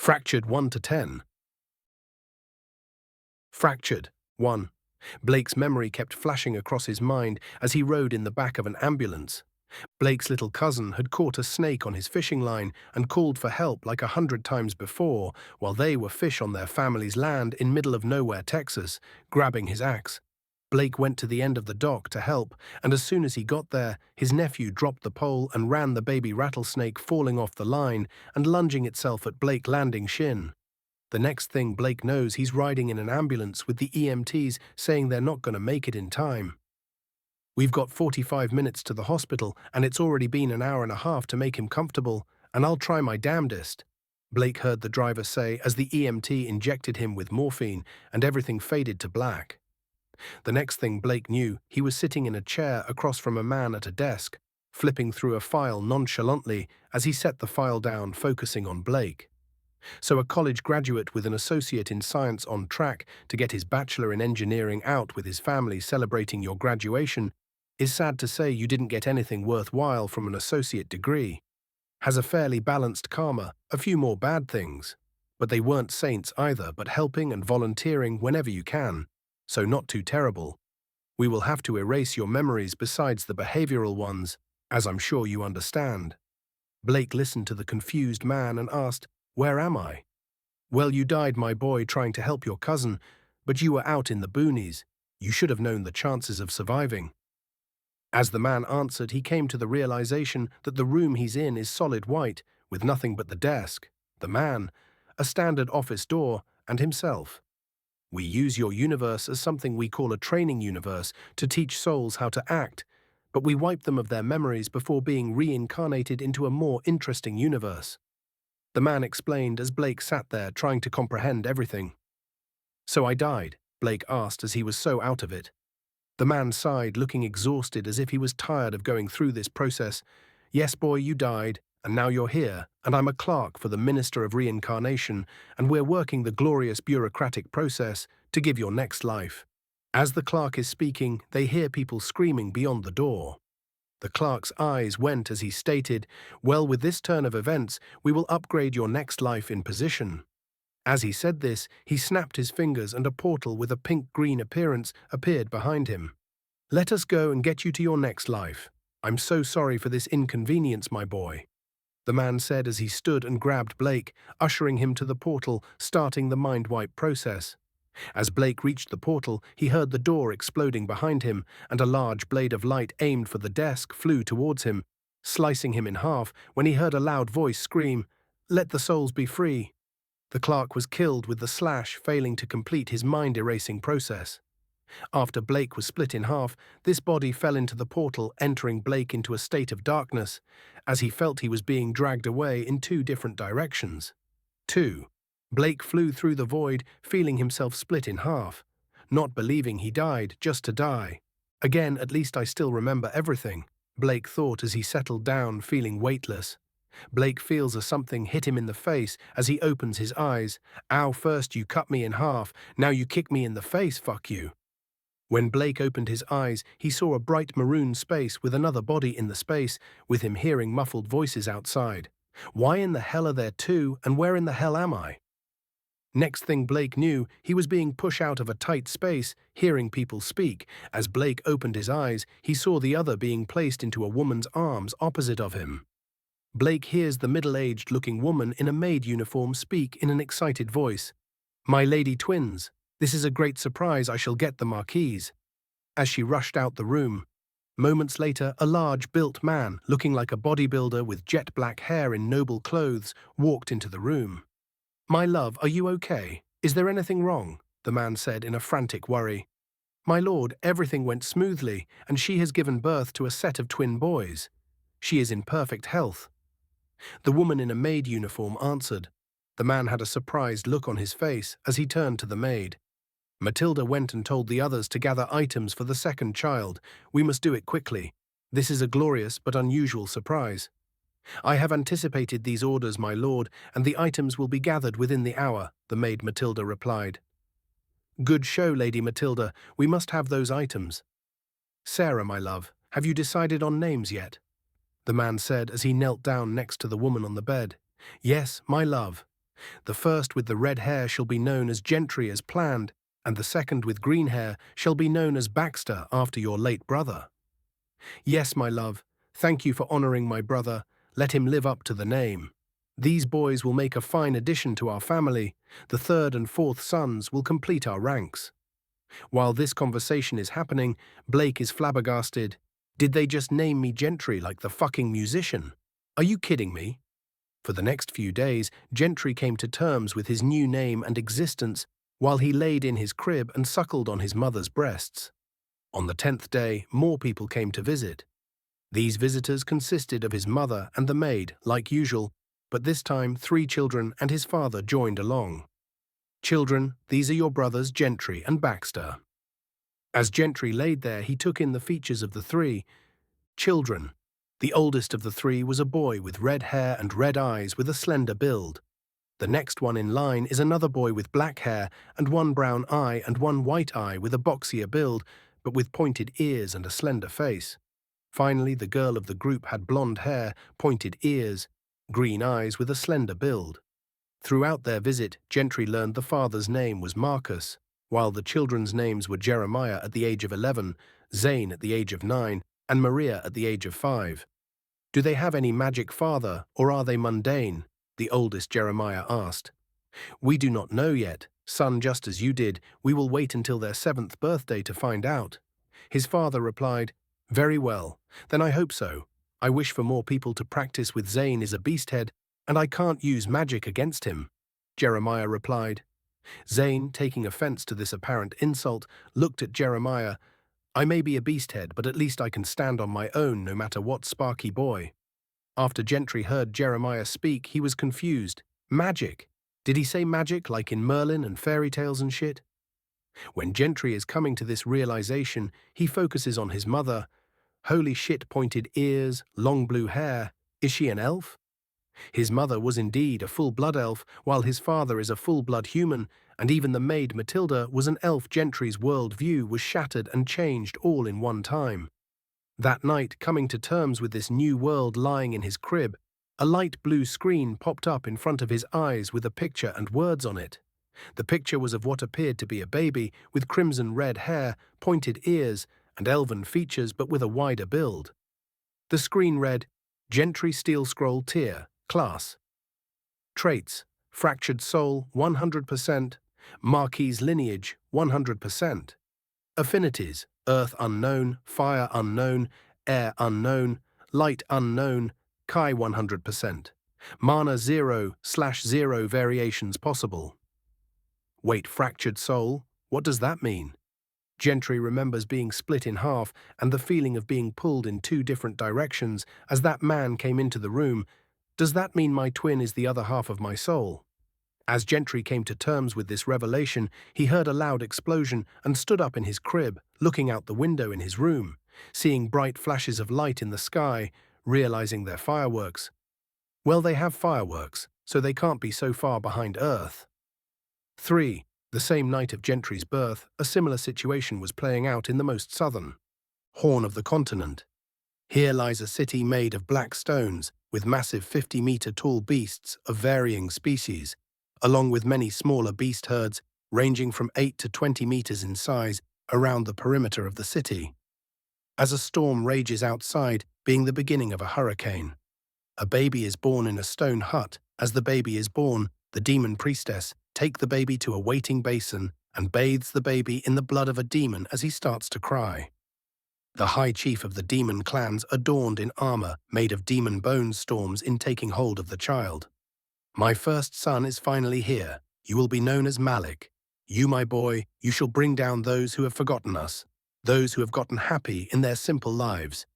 Fractured 1 to 10. Fractured 1. Blake's memory kept flashing across his mind as he rode in the back of an ambulance. Blake's little cousin had caught a snake on his fishing line and called for help like 100 times before while they were fish on their family's land in middle of nowhere, Texas, grabbing his axe. Blake went to the end of the dock to help, and as soon as he got there, his nephew dropped the pole and ran the baby rattlesnake falling off the line and lunging itself at Blake, landing shin. The next thing Blake knows, he's riding in an ambulance with the EMTs saying they're not going to make it in time. "We've got 45 minutes to the hospital, and it's already been an hour and a half to make him comfortable, and I'll try my damnedest," Blake heard the driver say as the EMT injected him with morphine and everything faded to black. The next thing Blake knew, he was sitting in a chair across from a man at a desk, flipping through a file nonchalantly as he set the file down, focusing on Blake. So a college graduate with an associate in science on track to get his bachelor in engineering out with his family celebrating your graduation is sad to say you didn't get anything worthwhile from an associate degree. Has a fairly balanced karma, a few more bad things. But they weren't saints either, but helping and volunteering whenever you can. So not too terrible. We will have to erase your memories besides the behavioral ones, as I'm sure you understand. Blake listened to the confused man and asked, "Where am I?" "Well, you died, my boy, trying to help your cousin, but you were out in the boonies. You should have known the chances of surviving." As the man answered, he came to the realization that the room he's in is solid white, with nothing but the desk, the man, a standard office door, and himself. "We use your universe as something we call a training universe to teach souls how to act, but we wipe them of their memories before being reincarnated into a more interesting universe," the man explained as Blake sat there trying to comprehend everything. "So I died?" Blake asked as he was so out of it. The man sighed, looking exhausted as if he was tired of going through this process. "Yes, boy, you died, and now you're here, and I'm a clerk for the Minister of Reincarnation, and we're working the glorious bureaucratic process to give your next life." As the clerk is speaking, they hear people screaming beyond the door. The clerk's eyes went as he stated, "Well, with this turn of events, we will upgrade your next life in position." As he said this, he snapped his fingers and a portal with a pink-green appearance appeared behind him. "Let us go and get you to your next life. I'm so sorry for this inconvenience, my boy," the man said as he stood and grabbed Blake, ushering him to the portal, starting the mind wipe process. As Blake reached the portal, he heard the door exploding behind him, and a large blade of light aimed for the desk flew towards him, slicing him in half when he heard a loud voice scream, "Let the souls be free." The clerk was killed with the slash, failing to complete his mind-erasing process. After Blake was split in half, this body fell into the portal, entering Blake into a state of darkness, as he felt he was being dragged away in two different directions. 2. Blake flew through the void, feeling himself split in half. Not believing he died, just to die. "Again, at least I still remember everything," Blake thought as he settled down, feeling weightless. Blake feels as something hit him in the face as he opens his eyes. "Ow, first you cut me in half, now you kick me in the face, fuck you." When Blake opened his eyes, he saw a bright maroon space with another body in the space, with him hearing muffled voices outside. Why in the hell are there two, and where in the hell am I? Next thing Blake knew, he was being pushed out of a tight space, hearing people speak. As Blake opened his eyes, he saw the other being placed into a woman's arms opposite of him. Blake hears the middle-aged-looking woman in a maid uniform speak in an excited voice. "My lady twins, this is a great surprise, I shall get the marquise," as she rushed out the room. Moments later, a large-built man, looking like a bodybuilder with jet-black hair in noble clothes, walked into the room. "My love, are you okay? Is there anything wrong?" the man said in a frantic worry. "My lord, everything went smoothly, and she has given birth to a set of twin boys. She is in perfect health." The woman in a maid uniform answered. The man had a surprised look on his face as he turned to the maid. "Matilda went and told the others to gather items for the second child. We must do it quickly. This is a glorious but unusual surprise." "I have anticipated these orders, my lord, and the items will be gathered within the hour," the maid Matilda replied. "Good show, Lady Matilda. We must have those items." "Sarah, my love, have you decided on names yet?" the man said as he knelt down next to the woman on the bed. "Yes, my love." The first with the red hair shall be known as Gentry as planned, and the second with green hair shall be known as Baxter after your late brother. Yes, my love, thank you for honoring my brother. Let him live up to the name. These boys will make a fine addition to our family. The third and fourth sons will complete our ranks. While this conversation is happening, Blake is flabbergasted. Did they just name me Gentry like the fucking musician? Are you kidding me? For the next few days, Gentry came to terms with his new name and existence while he laid in his crib and suckled on his mother's breasts. On the 10th day, more people came to visit. These visitors consisted of his mother and the maid, like usual, but this time 3 children and his father joined along. Children, these are your brothers Gentry and Baxter. As Gentry laid there, he took in the features of the 3 children. The oldest of the 3 was a boy with red hair and red eyes with a slender build. The next one in line is another boy with black hair and 1 brown eye and 1 white eye with a boxier build, but with pointed ears and a slender face. Finally, the girl of the group had blonde hair, pointed ears, green eyes with a slender build. Throughout their visit, Gentry learned the father's name was Marcus, while the children's names were Jeremiah at the age of 11, Zane at the age of 9, and Maria at the age of 5. Do they have any magic father, or are they mundane? The oldest Jeremiah asked. We do not know yet, son, just as you did. We will wait until their 7th birthday to find out. His father replied, Very well, then I hope so. I wish for more people to practice with Zane is a beasthead, and I can't use magic against him. Jeremiah replied. Zane, taking offense to this apparent insult, looked at Jeremiah. I may be a beasthead, but at least I can stand on my own no matter what, Sparky boy. After Gentry heard Jeremiah speak, he was confused. Magic? Did he say magic like in Merlin and fairy tales and shit? When Gentry is coming to this realization, he focuses on his mother. Holy shit, pointed ears, long blue hair. Is she an elf? His mother was indeed a full-blood elf, while his father is a full-blood human, and even the maid Matilda was an elf. Gentry's world view was shattered and changed all in one time. That night, coming to terms with this new world lying in his crib, a light blue screen popped up in front of his eyes with a picture and words on it. The picture was of what appeared to be a baby with crimson red hair, pointed ears, and elven features but with a wider build. The screen read, Gentry Steel Scroll Tier, Class. Traits, Fractured Soul, 100%, Marquis Lineage, 100%. Affinities, Earth Unknown, Fire Unknown, Air Unknown, Light Unknown, Kai 100%. Mana 0/0 variations possible. Wait, Fractured Soul? What does that mean? Gentry remembers being split in half and the feeling of being pulled in 2 different directions as that man came into the room. Does that mean my twin is the other half of my soul? As Gentry came to terms with this revelation, he heard a loud explosion and stood up in his crib, looking out the window in his room, seeing bright flashes of light in the sky, realizing they're fireworks. Well, they have fireworks, so they can't be so far behind Earth. 3. The same night of Gentry's birth, a similar situation was playing out in the most southern horn of the continent. Here lies a city made of black stones, with massive 50-meter-tall beasts of varying species, along with many smaller beast herds ranging from 8 to 20 meters in size around the perimeter of the city. As a storm rages outside, being the beginning of a hurricane. A baby is born in a stone hut. As the baby is born, the demon priestess takes the baby to a waiting basin and bathes the baby in the blood of a demon as he starts to cry. The high chief of the demon clans, adorned in armor made of demon bones, storms in taking hold of the child. My first son is finally here. You will be known as Malik. You, my boy, you shall bring down those who have forgotten us, those who have gotten happy in their simple lives.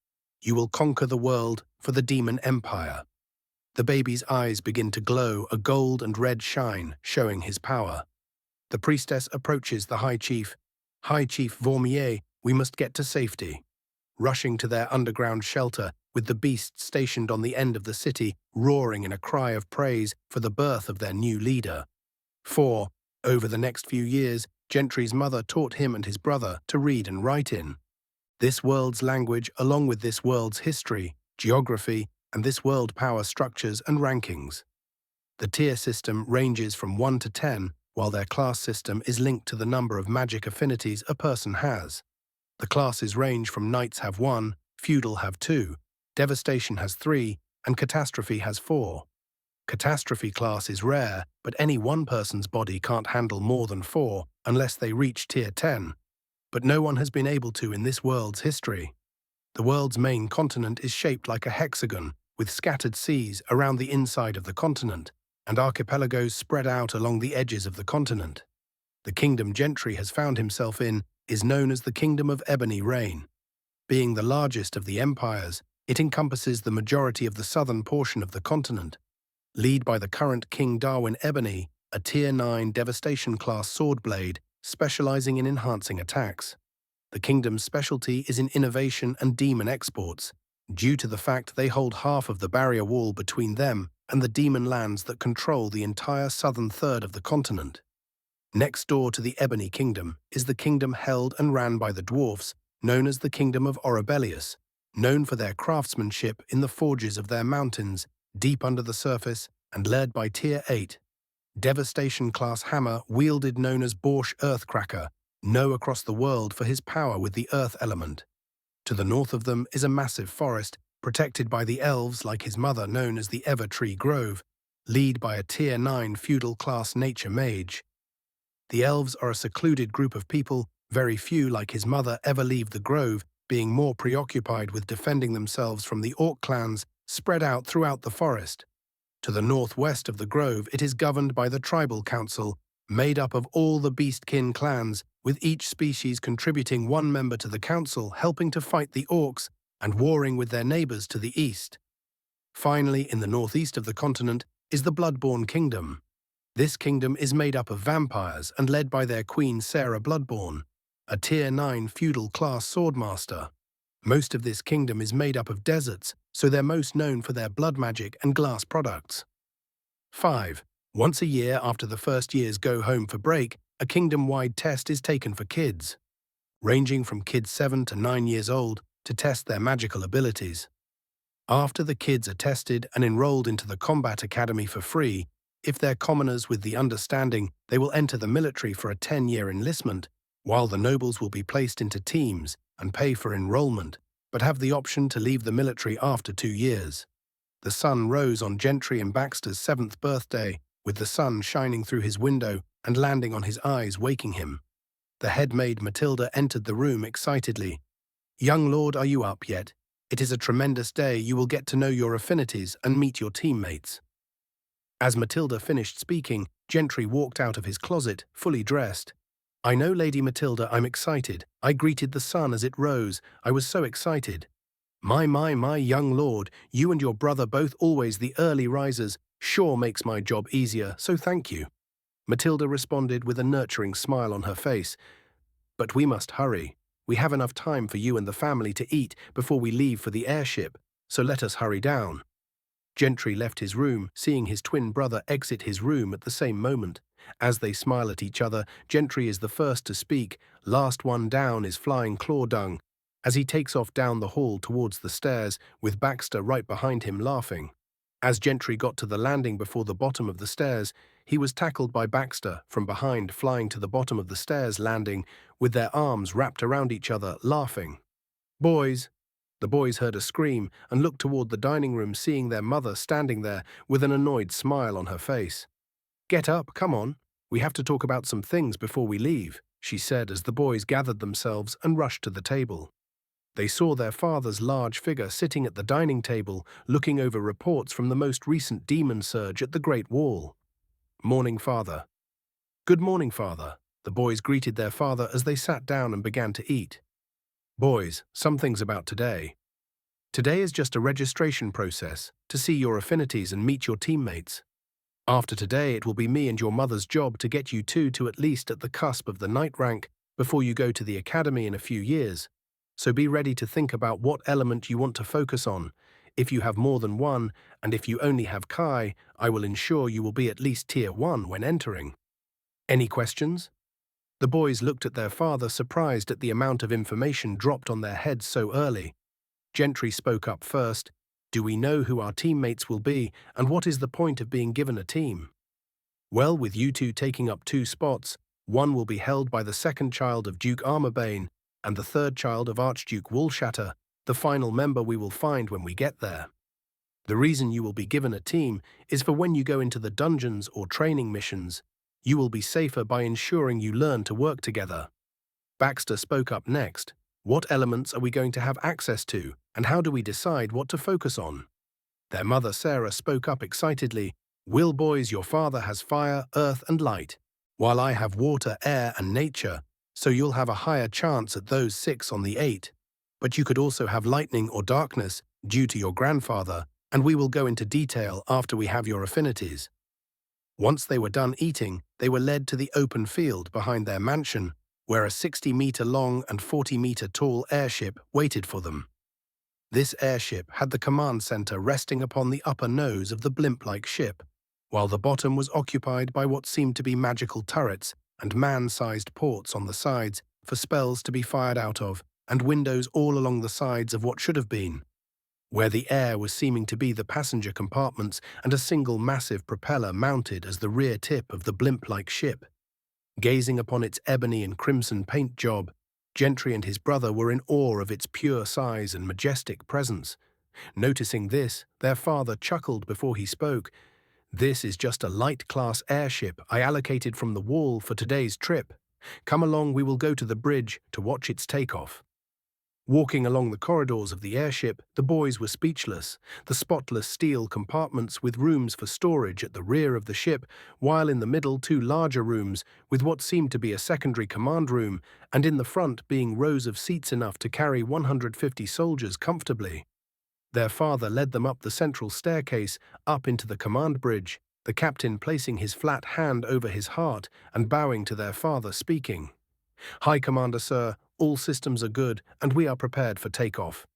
You will conquer the world for the demon empire. The baby's eyes begin to glow, a gold and red shine, showing his power. The priestess approaches the High Chief. High Chief Vormier, we must get to safety. Rushing to their underground shelter, with the beasts stationed on the end of the city, roaring in a cry of praise for the birth of their new leader. 4. Over the next few years, Gentry's mother taught him and his brother to read and write in this world's language, along with this world's history, geography, and this world power structures and rankings. The tier system ranges from 1 to 10, while their class system is linked to the number of magic affinities a person has. The classes range from Knights have 1, Feudal have 2, Devastation has 3, and Catastrophe has 4. Catastrophe class is rare, but any one person's body can't handle more than 4 unless they reach tier 10. But no one has been able to in this world's history. The world's main continent is shaped like a hexagon, with scattered seas around the inside of the continent, and archipelagos spread out along the edges of the continent. The kingdom Gentry has found himself in is known as the Kingdom of Ebony Rain. Being the largest of the empires, it encompasses the majority of the southern portion of the continent. Led by the current King Darwin Ebony, a Tier 9 Devastation-class sword blade, specializing in enhancing attacks. The kingdom's specialty is in innovation and demon exports, due to the fact they hold half of the barrier wall between them and the demon lands that control the entire southern third of the continent. Next door to the Ebony Kingdom is the kingdom held and ran by the dwarfs, known as the Kingdom of Orobelius, known for their craftsmanship in the forges of their mountains, deep under the surface, and led by Tier 8. Devastation-class hammer wielded known as Borsch Earthcracker, known across the world for his power with the earth element. To the north of them is a massive forest, protected by the elves like his mother known as the Evertree Grove, led by a Tier 9 feudal-class nature mage. The elves are a secluded group of people, very few like his mother ever leave the grove, being more preoccupied with defending themselves from the orc clans spread out throughout the forest. To the northwest of the grove it is governed by the Tribal Council, made up of all the beastkin clans, with each species contributing one member to the council helping to fight the orcs and warring with their neighbors to the east. Finally, in the northeast of the continent is the Bloodborne Kingdom. This kingdom is made up of vampires and led by their queen Sarah Bloodborne, a Tier 9 feudal-class swordmaster. Most of this kingdom is made up of deserts, so they're most known for their blood magic and glass products. 5. Once a year after the first years go home for break, a kingdom-wide test is taken for kids, ranging from kids 7 to 9 years old, to test their magical abilities. After the kids are tested and enrolled into the combat academy for free, if they're commoners with the understanding, they will enter the military for a 10-year enlistment, while the nobles will be placed into teams and pay for enrollment, but have the option to leave the military after 2 years. The sun rose on Gentry and Baxter's 7th birthday, with the sun shining through his window and landing on his eyes, waking him. The head maid Matilda entered the room excitedly. "Young lord, are you up yet? It is a tremendous day. You will get to know your affinities and meet your teammates." As Matilda finished speaking, Gentry walked out of his closet, fully dressed. "I know, Lady Matilda, I'm excited. I greeted the sun as it rose. I was so excited." My, young lord, you and your brother both always the early risers, sure makes my job easier, so thank you." Matilda responded with a nurturing smile on her face. "But we must hurry. We have enough time for you and the family to eat before we leave for the airship, so let us hurry down." Gentry left his room, seeing his twin brother exit his room at the same moment. As they smile at each other, Gentry is the first to speak. Last one down is Flying Claw Dung, as he takes off down the hall towards the stairs, with Baxter right behind him laughing. As Gentry got to the landing before the bottom of the stairs, he was tackled by Baxter from behind, flying to the bottom of the stairs landing, with their arms wrapped around each other, laughing. "Boys!" The boys heard a scream and looked toward the dining room, seeing their mother standing there with an annoyed smile on her face. "Get up, come on. We have to talk about some things before we leave," she said as the boys gathered themselves and rushed to the table. They saw their father's large figure sitting at the dining table, looking over reports from the most recent demon surge at the Great Wall. "Morning, father." "Good morning, father." The boys greeted their father as they sat down and began to eat. "Boys, some things about today. Today is just a registration process to see your affinities and meet your teammates. After today, it will be me and your mother's job to get you two to at least at the cusp of the knight rank before you go to the academy in a few years. So be ready to think about what element you want to focus on. If you have more than one, and if you only have Kai, I will ensure you will be at least Tier 1 when entering. Any questions?" The boys looked at their father, surprised at the amount of information dropped on their heads so early. Gentry spoke up first. Do we know who our teammates will be, and what is the point of being given a team? Well, with you two taking up 2 spots, one will be held by the second child of Duke Armorbane and the third child of Archduke Woolshatter, the final member we will find when we get there. The reason you will be given a team is for when you go into the dungeons or training missions, you will be safer by ensuring you learn to work together. Baxter spoke up next. What elements are we going to have access to, and how do we decide what to focus on? Their mother Sarah spoke up excitedly. Will boys, your father has fire, earth and light, while I have water, air and nature, so you'll have a higher chance at those 6 on the 8. But you could also have lightning or darkness due to your grandfather, and we will go into detail after we have your affinities. Once they were done eating, they were led to the open field behind their mansion, where a 60-meter-long and 40-meter-tall airship waited for them. This airship had the command center resting upon the upper nose of the blimp-like ship, while the bottom was occupied by what seemed to be magical turrets and man-sized ports on the sides for spells to be fired out of, and windows all along the sides of what should have been, where the air was seeming to be the passenger compartments and a single massive propeller mounted as the rear tip of the blimp-like ship. Gazing upon its ebony and crimson paint job, Gentry and his brother were in awe of its pure size and majestic presence. Noticing this, their father chuckled before he spoke. This is just a light-class airship I allocated from the wall for today's trip. Come along, we will go to the bridge to watch its takeoff. Walking along the corridors of the airship, the boys were speechless. The spotless steel compartments with rooms for storage at the rear of the ship, while in the middle 2 larger rooms with what seemed to be a secondary command room, and in the front being rows of seats enough to carry 150 soldiers comfortably. Their father led them up the central staircase, up into the command bridge, the captain placing his flat hand over his heart and bowing to their father, speaking, "Hi, Commander, sir. All systems are good, and we are prepared for takeoff."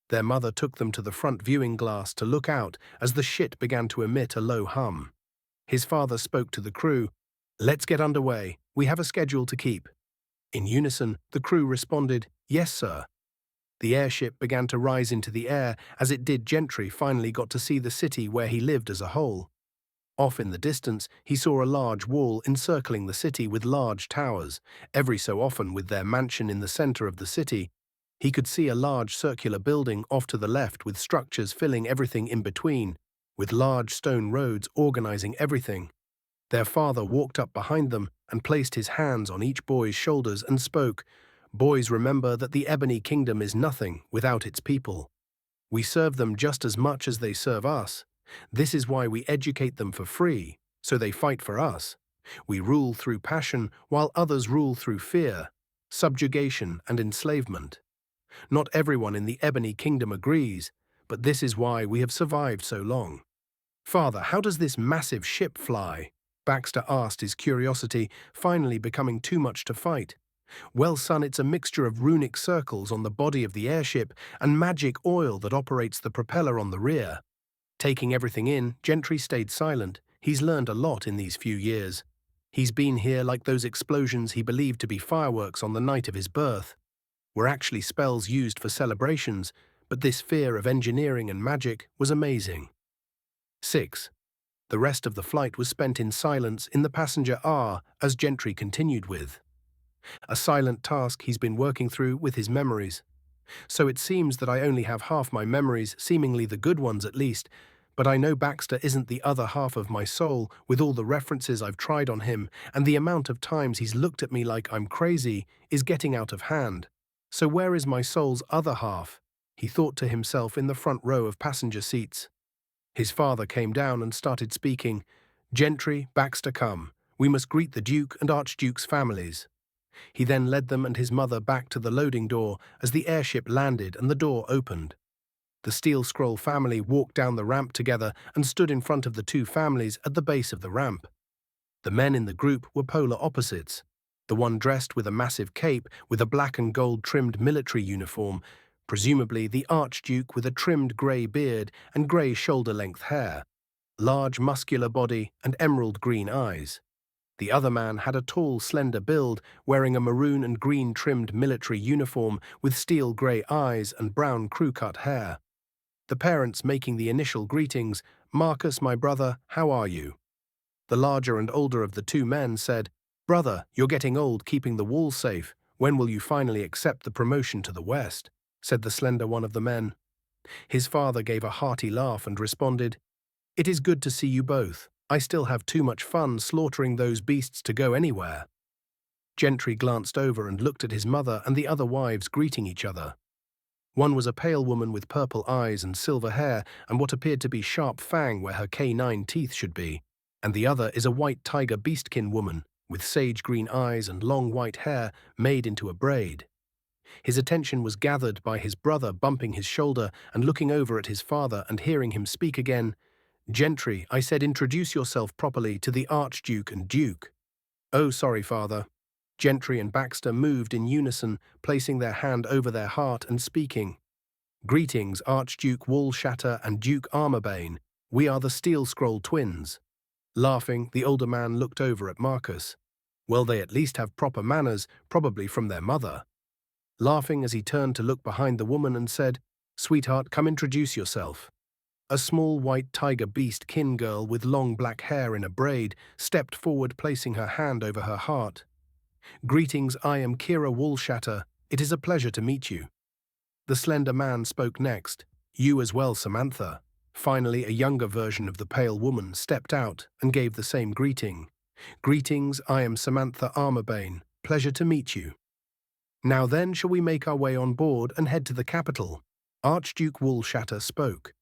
Their mother took them to the front viewing glass to look out as the ship began to emit a low hum. His father spoke to the crew, "Let's get underway. We have a schedule to keep." In unison, the crew responded, "Yes, sir." The airship began to rise into the air. As it did, Gentry finally got to see the city where he lived as a whole. Off in the distance, he saw a large wall encircling the city with large towers. Every so often, with their mansion in the center of the city, he could see a large circular building off to the left with structures filling everything in between, with large stone roads organizing everything. Their father walked up behind them and placed his hands on each boy's shoulders and spoke, "Boys, remember that the Ebony Kingdom is nothing without its people. We serve them just as much as they serve us. This is why we educate them for free, so they fight for us. We rule through passion, while others rule through fear, subjugation, and enslavement. Not everyone in the Ebony Kingdom agrees, but this is why we have survived so long." "Father, how does this massive ship fly?" Baxter asked, his curiosity finally becoming too much to fight. "Well, son, it's a mixture of runic circles on the body of the airship and magic oil that operates the propeller on the rear." Taking everything in, Gentry stayed silent. He's learned a lot in these few years. He's been here like those explosions he believed to be fireworks on the night of his birth were actually spells used for celebrations, but this fear of engineering and magic was amazing. 6. The rest of the flight was spent in silence in the passenger R as Gentry continued with a silent task he's been working through with his memories. "So it seems that I only have half my memories, seemingly the good ones at least, but I know Baxter isn't the other half of my soul with all the references I've tried on him, and the amount of times he's looked at me like I'm crazy is getting out of hand. So where is my soul's other half?" he thought to himself in the front row of passenger seats. His father came down and started speaking. "Gentry, Baxter, come. We must greet the Duke and Archduke's families." He then led them and his mother back to the loading door as the airship landed and the door opened. The Steel Scroll family walked down the ramp together and stood in front of the 2 families at the base of the ramp. The men in the group were polar opposites. The one dressed with a massive cape with a black and gold trimmed military uniform, presumably the Archduke, with a trimmed grey beard and grey shoulder-length hair, large muscular body and emerald green eyes. The other man had a tall, slender build, wearing a maroon and green trimmed military uniform with steel grey eyes and brown crew-cut hair. the parents making the initial greetings. "Marcus, my brother, how are you?" The larger and older of the two men said, "Brother, you're getting old keeping the walls safe. When will you finally accept the promotion to the west?" said the slender one of the men. His father gave a hearty laugh and responded, "It is good to see you both. I still have too much fun slaughtering those beasts to go anywhere." Gentry glanced over and looked at his mother and the other wives greeting each other. One was a pale woman with purple eyes and silver hair and what appeared to be sharp fang where her canine teeth should be, and the other is a white tiger beastkin woman with sage-green eyes and long white hair made into a braid. His attention was gathered by his brother bumping his shoulder and looking over at his father and hearing him speak again. "Gentry, I said introduce yourself properly to the Archduke and Duke." "Oh, sorry, father." Gentry and Baxter moved in unison, placing their hand over their heart and speaking. "Greetings, Archduke Wallshatter and Duke Armorbane. We are the Steel Scroll twins." Laughing, the older man looked over at Marcus. "Well, they at least have proper manners, probably from their mother." Laughing as he turned to look behind the woman and said, "Sweetheart, come introduce yourself." A small white tiger beast kin girl with long black hair in a braid stepped forward, placing her hand over her heart. "Greetings, I am Kira Wallshatter. It is a pleasure to meet you." The slender man spoke next. "You as well, Samantha." Finally, a younger version of the pale woman stepped out and gave the same greeting. "Greetings, I am Samantha Armorbane. Pleasure to meet you." "Now then, shall we make our way on board and head to the capital?" Archduke Wallshatter spoke.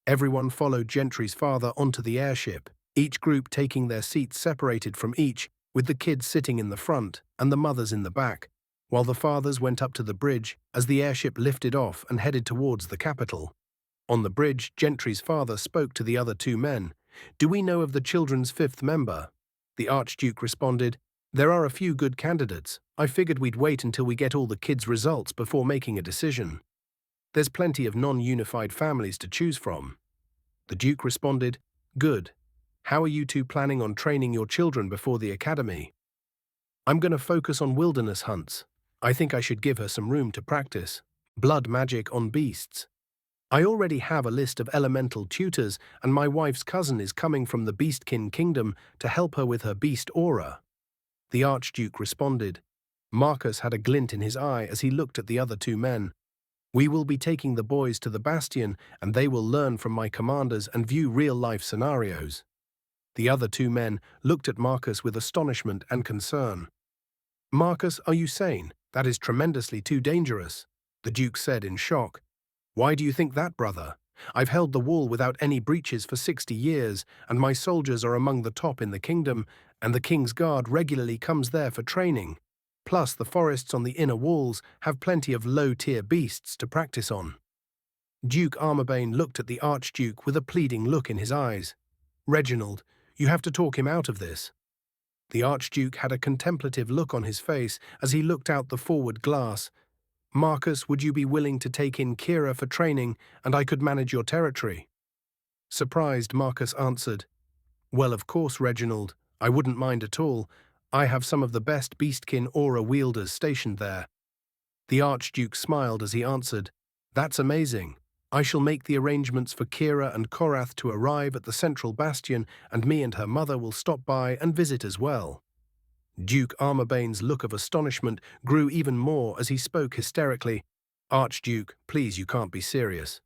Everyone followed Gentry's father onto the airship, each group taking their seats separated from each, with the kids sitting in the front and the mothers in the back, while the fathers went up to the bridge as the airship lifted off and headed towards the capital. On the bridge, Gentry's father spoke to the other two men. "Do we know of the children's fifth member?" The Archduke responded, "There are a few good candidates. I figured we'd wait until we get all the kids' results before making a decision. There's plenty of non-unified families to choose from." The Duke responded, "Good. How are you two planning on training your children before the academy?" "I'm going to focus on wilderness hunts. I think I should give her some room to practice blood magic on beasts. I already have a list of elemental tutors, and my wife's cousin is coming from the Beastkin Kingdom to help her with her beast aura." The Archduke responded. Marcus had a glint in his eye as he looked at the other two men. "We will be taking the boys to the Bastion, and they will learn from my commanders and view real-life scenarios." The other two men looked at Marcus with astonishment and concern. "Marcus, are you sane? That is tremendously too dangerous," the Duke said in shock. "Why do you think that, brother? I've held the wall without any breaches for 60 years, and my soldiers are among the top in the kingdom, and the King's Guard regularly comes there for training. Plus, the forests on the inner walls have plenty of low-tier beasts to practice on." Duke Armorbane looked at the Archduke with a pleading look in his eyes. "Reginald, you have to talk him out of this." The Archduke had a contemplative look on his face as he looked out the forward glass. "Marcus, would you be willing to take in Kira for training, and I could manage your territory?" Surprised, Marcus answered, "Well, of course, Reginald. I wouldn't mind at all. I have some of the best beastkin aura wielders stationed there." The Archduke smiled as he answered, "That's amazing. I shall make the arrangements for Kira and Korath to arrive at the central bastion, and me and her mother will stop by and visit as well." Duke Armorbane's look of astonishment grew even more as he spoke hysterically. "Archduke, please, you can't be serious."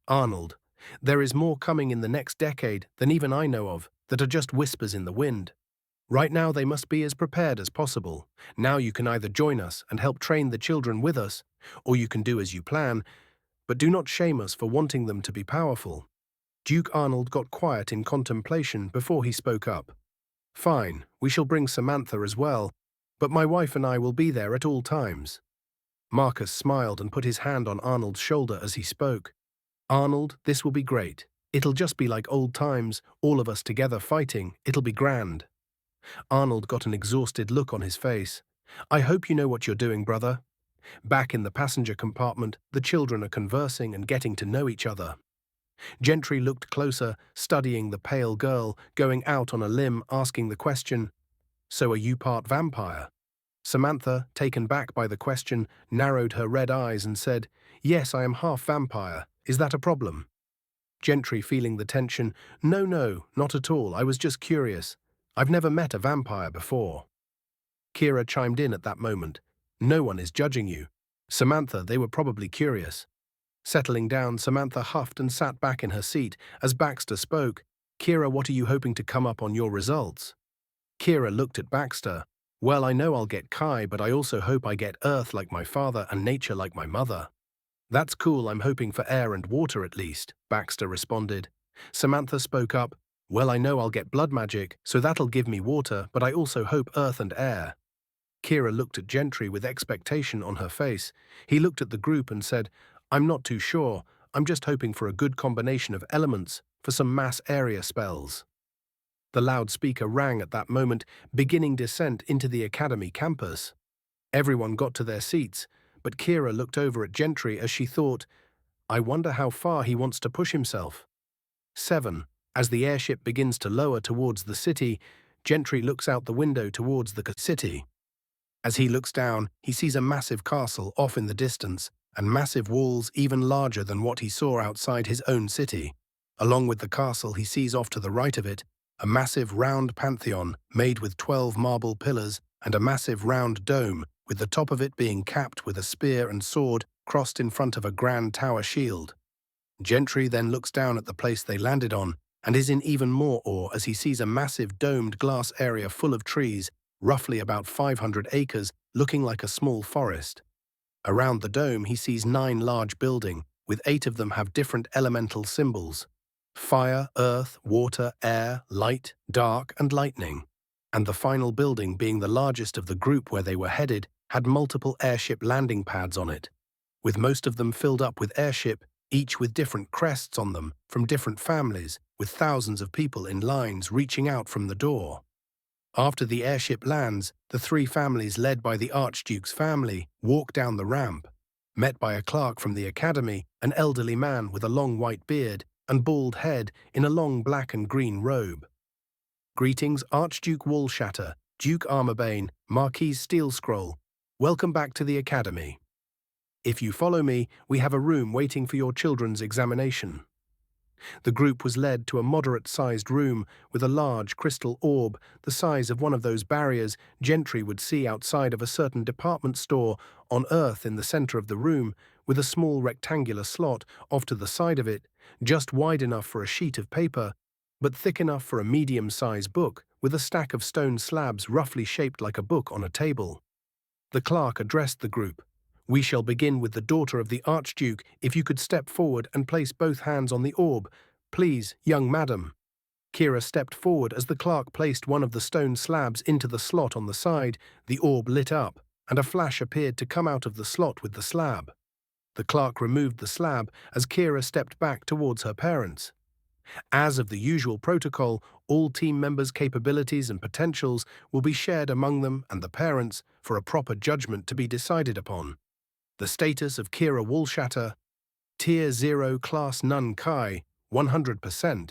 "Arnold, there is more coming in the next decade than even I know of that are just whispers in the wind. Right now they must be as prepared as possible. Now you can either join us and help train the children with us, or you can do as you plan, but do not shame us for wanting them to be powerful." Duke Arnold got quiet in contemplation before he spoke up. "Fine, we shall bring Samantha as well, but my wife and I will be there at all times." Marcus smiled and put his hand on Arnold's shoulder as he spoke. "Arnold, this will be great. It'll just be like old times, all of us together fighting. It'll be grand." Arnold got an exhausted look on his face. "I hope you know what you're doing, brother." Back in the passenger compartment, the children are conversing and getting to know each other. Gentry looked closer, studying the pale girl, going out on a limb, asking the question, "So are you part vampire?" Samantha, taken back by the question, narrowed her red eyes and said, "Yes, I am half vampire. Is that a problem? Gentry, feeling the tension. No, not at all. I was just curious. I've never met a vampire before. Kira chimed in at that moment. No one is judging you. Samantha, they were probably curious. Settling down, Samantha huffed and sat back in her seat as Baxter spoke. Kira, what are you hoping to come up on your results? Kira looked at Baxter. Well, I know I'll get Kai, but I also hope I get Earth like my father and nature like my mother. That's cool, I'm hoping for air and water at least, Baxter responded. Samantha spoke up. Well, I know I'll get blood magic, so that'll give me water, but I also hope earth and air. Kira looked at Gentry with expectation on her face. He looked at the group and said, I'm not too sure. I'm just hoping for a good combination of elements for some mass area spells. The loudspeaker rang at that moment, beginning descent into the academy campus. Everyone got to their seats, but Kira looked over at Gentry as she thought, I wonder how far he wants to push himself. 7. As the airship begins to lower towards the city, Gentry looks out the window towards the city. As he looks down, he sees a massive castle off in the distance, and massive walls even larger than what he saw outside his own city. Along with the castle, he sees off to the right of it a massive round pantheon made with 12 marble pillars and a massive round dome, with the top of it being capped with a spear and sword crossed in front of a grand tower shield. Gentry then looks down at the place they landed on and is in even more awe as he sees a massive domed glass area full of trees, roughly about 500 acres, looking like a small forest. Around the dome he sees 9 large buildings, with 8 of them have different elemental symbols: fire, earth, water, air, light, dark, and lightning. And the final building, being the largest of the group where they were headed, had multiple airship landing pads on it, with most of them filled up with airship, each with different crests on them from different families, with thousands of people in lines reaching out from the door. After the airship lands, the 3 families led by the Archduke's family walk down the ramp, met by a clerk from the academy, an elderly man with a long white beard and bald head in a long black and green robe. Greetings, Archduke Wallshatter, Duke Armorbane, Marquis Steelscroll. Welcome back to the academy. If you follow me, we have a room waiting for your children's examination. The group was led to a moderate-sized room with a large crystal orb the size of one of those barriers Gentry would see outside of a certain department store on Earth in the center of the room, with a small rectangular slot off to the side of it, just wide enough for a sheet of paper, but thick enough for a medium-sized book, with a stack of stone slabs roughly shaped like a book on a table. The clerk addressed the group. We shall begin with the daughter of the Archduke. If you could step forward and place both hands on the orb. Please, young madam. Kira stepped forward as the clerk placed one of the stone slabs into the slot on the side. The orb lit up, and a flash appeared to come out of the slot with the slab. The clerk removed the slab as Kira stepped back towards her parents. As of the usual protocol, all team members' capabilities and potentials will be shared among them and the parents for a proper judgment to be decided upon. The status of Kira Wallshatter: Tier 0 Class Nun Kai, 100%.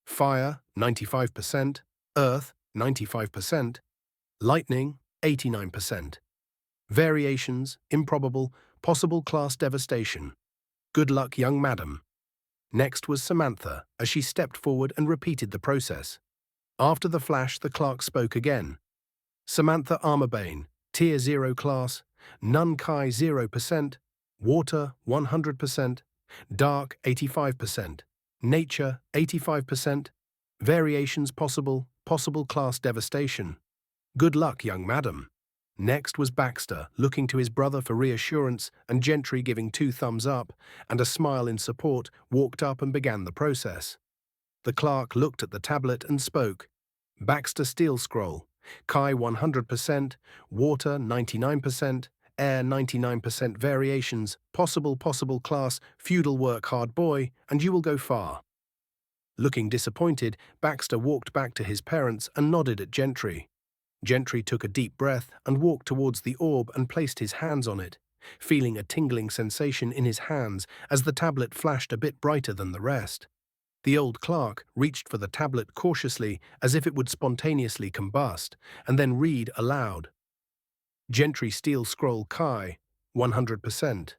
Fire, 95%. Earth, 95%. Lightning, 89%. Variations, improbable, possible class devastation. Good luck, young madam. Next was Samantha, as she stepped forward and repeated the process. After the flash, the clerk spoke again. Samantha Armorbane, Tier 0 Class, Nun Kai 0%, Water 100%, Dark 85%, Nature 85%, Variations possible, possible class devastation. Good luck, young madam. Next was Baxter, looking to his brother for reassurance, and Gentry giving 2 thumbs up, and a smile in support, walked up and began the process. The clerk looked at the tablet and spoke. Baxter Steelscroll, Kai 100%, Water 99%, Air 99%, Variations, possible class, feudal work hard boy, and you will go far. Looking disappointed, Baxter walked back to his parents and nodded at Gentry. Gentry took a deep breath and walked towards the orb and placed his hands on it, feeling a tingling sensation in his hands as the tablet flashed a bit brighter than the rest. The old clerk reached for the tablet cautiously as if it would spontaneously combust, and then read aloud. Gentry Steelscroll Kai, 100%.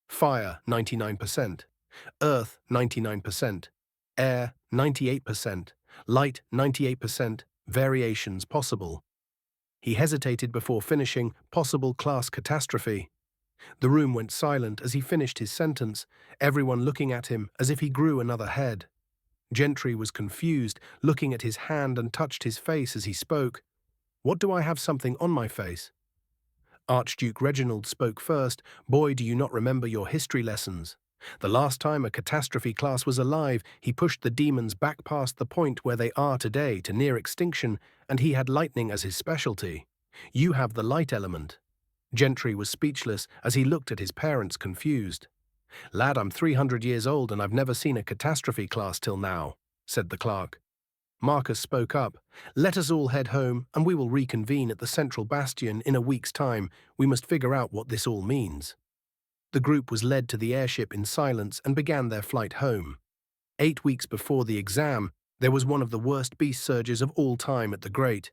Fire, 99%. Earth 99%, air 98%, light 98%, variations possible. He hesitated before finishing possible class catastrophe. The room went silent as he finished his sentence, everyone looking at him as if he grew another head. Gentry was confused, looking at his hand and touched his face as he spoke. What do I have something on my face? Archduke Reginald spoke first. Boy, do you not remember your history lessons? The last time a catastrophe class was alive, he pushed the demons back past the point where they are today to near extinction, and he had lightning as his specialty. You have the light element. Gentry was speechless as he looked at his parents confused. Lad, I'm 300 years old and I've never seen a catastrophe class till now, said the clerk. Marcus spoke up. Let us all head home and we will reconvene at the central bastion in a week's time. We must figure out what this all means. The group was led to the airship in silence and began their flight home. 8 weeks before the exam, there was one of the worst beast surges of all time at the Great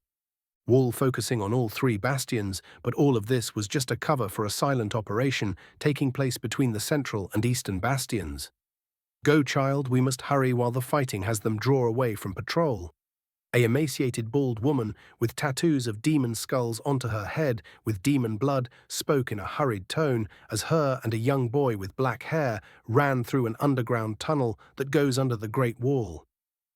Wall, focusing on all 3 bastions, but all of this was just a cover for a silent operation taking place between the central and eastern bastions. Go, child, we must hurry while the fighting has them draw away from patrol. A emaciated bald woman with tattoos of demon skulls onto her head with demon blood spoke in a hurried tone as her and a young boy with black hair ran through an underground tunnel that goes under the Great Wall.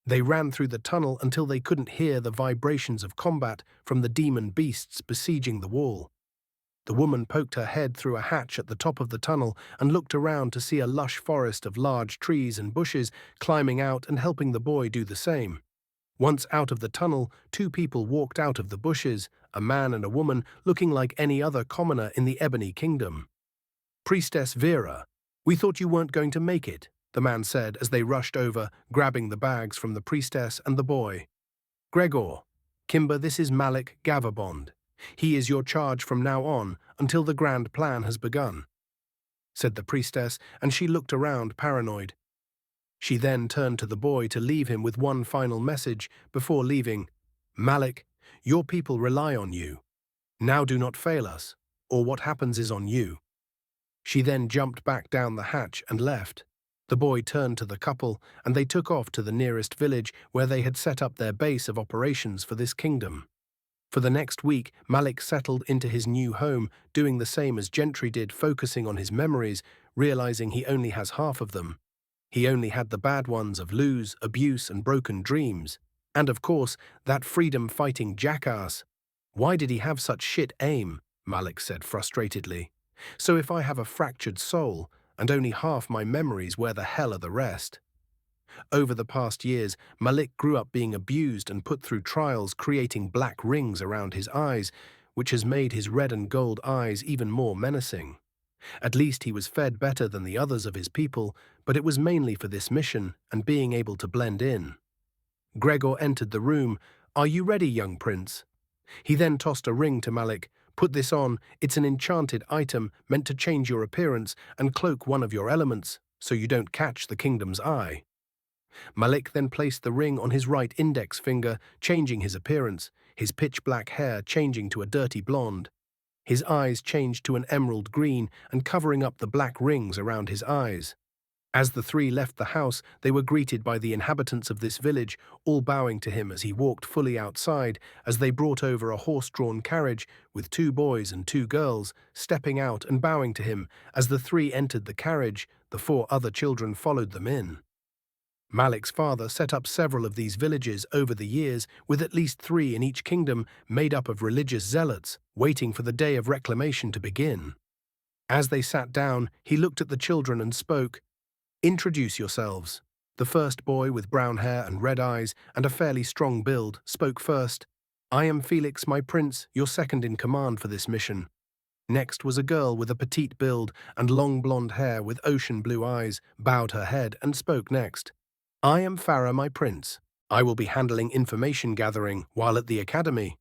They ran through the tunnel until they couldn't hear the vibrations of combat from the demon beasts besieging the wall. The woman poked her head through a hatch at the top of the tunnel and looked around to see a lush forest of large trees and bushes climbing out and helping the boy do the same. Once out of the tunnel, 2 people walked out of the bushes, a man and a woman looking like any other commoner in the Ebony Kingdom. Priestess Vera, we thought you weren't going to make it, the man said as they rushed over, grabbing the bags from the priestess and the boy. Gregor, Kimber, this is Malik Gavabond. He is your charge from now on until the grand plan has begun, said the priestess, and she looked around paranoid. She then turned to the boy to leave him with one final message before leaving. Malik, your people rely on you. Now do not fail us, or what happens is on you. She then jumped back down the hatch and left. The boy turned to the couple, and they took off to the nearest village where they had set up their base of operations for this kingdom. For the next week, Malik settled into his new home, doing the same as Gentry did, focusing on his memories, realizing he only has half of them. He only had the bad ones of lose, abuse, and broken dreams. And of course, that freedom-fighting jackass. Why did he have such shit aim? Malik said frustratedly. So if I have a fractured soul, and only half my memories, where the hell are the rest? Over the past years, Malik grew up being abused and put through trials, creating black rings around his eyes, which has made his red and gold eyes even more menacing. At least he was fed better than the others of his people, but it was mainly for this mission and being able to blend in. Gregor entered the room. Are you ready, young prince? He then tossed a ring to Malik. Put this on, it's an enchanted item meant to change your appearance and cloak one of your elements, so you don't catch the kingdom's eye. Malik then placed the ring on his right index finger, changing his appearance, his pitch-black hair changing to a dirty blonde. His eyes changed to an emerald green and covering up the black rings around his eyes. As the 3 left the house, they were greeted by the inhabitants of this village, all bowing to him as he walked fully outside, as they brought over a horse-drawn carriage with 2 boys and 2 girls, stepping out and bowing to him. As the 3 entered the carriage, the 4 other children followed them in. Malik's father set up several of these villages over the years, with at least 3 in each kingdom made up of religious zealots, waiting for the day of reclamation to begin. As they sat down, he looked at the children and spoke. Introduce yourselves. The first boy with brown hair and red eyes and a fairly strong build spoke first. I am Felix, my prince, your second in command for this mission. Next was a girl with a petite build and long blonde hair with ocean blue eyes, bowed her head and spoke next. I am Farah, my prince. I will be handling information gathering while at the academy.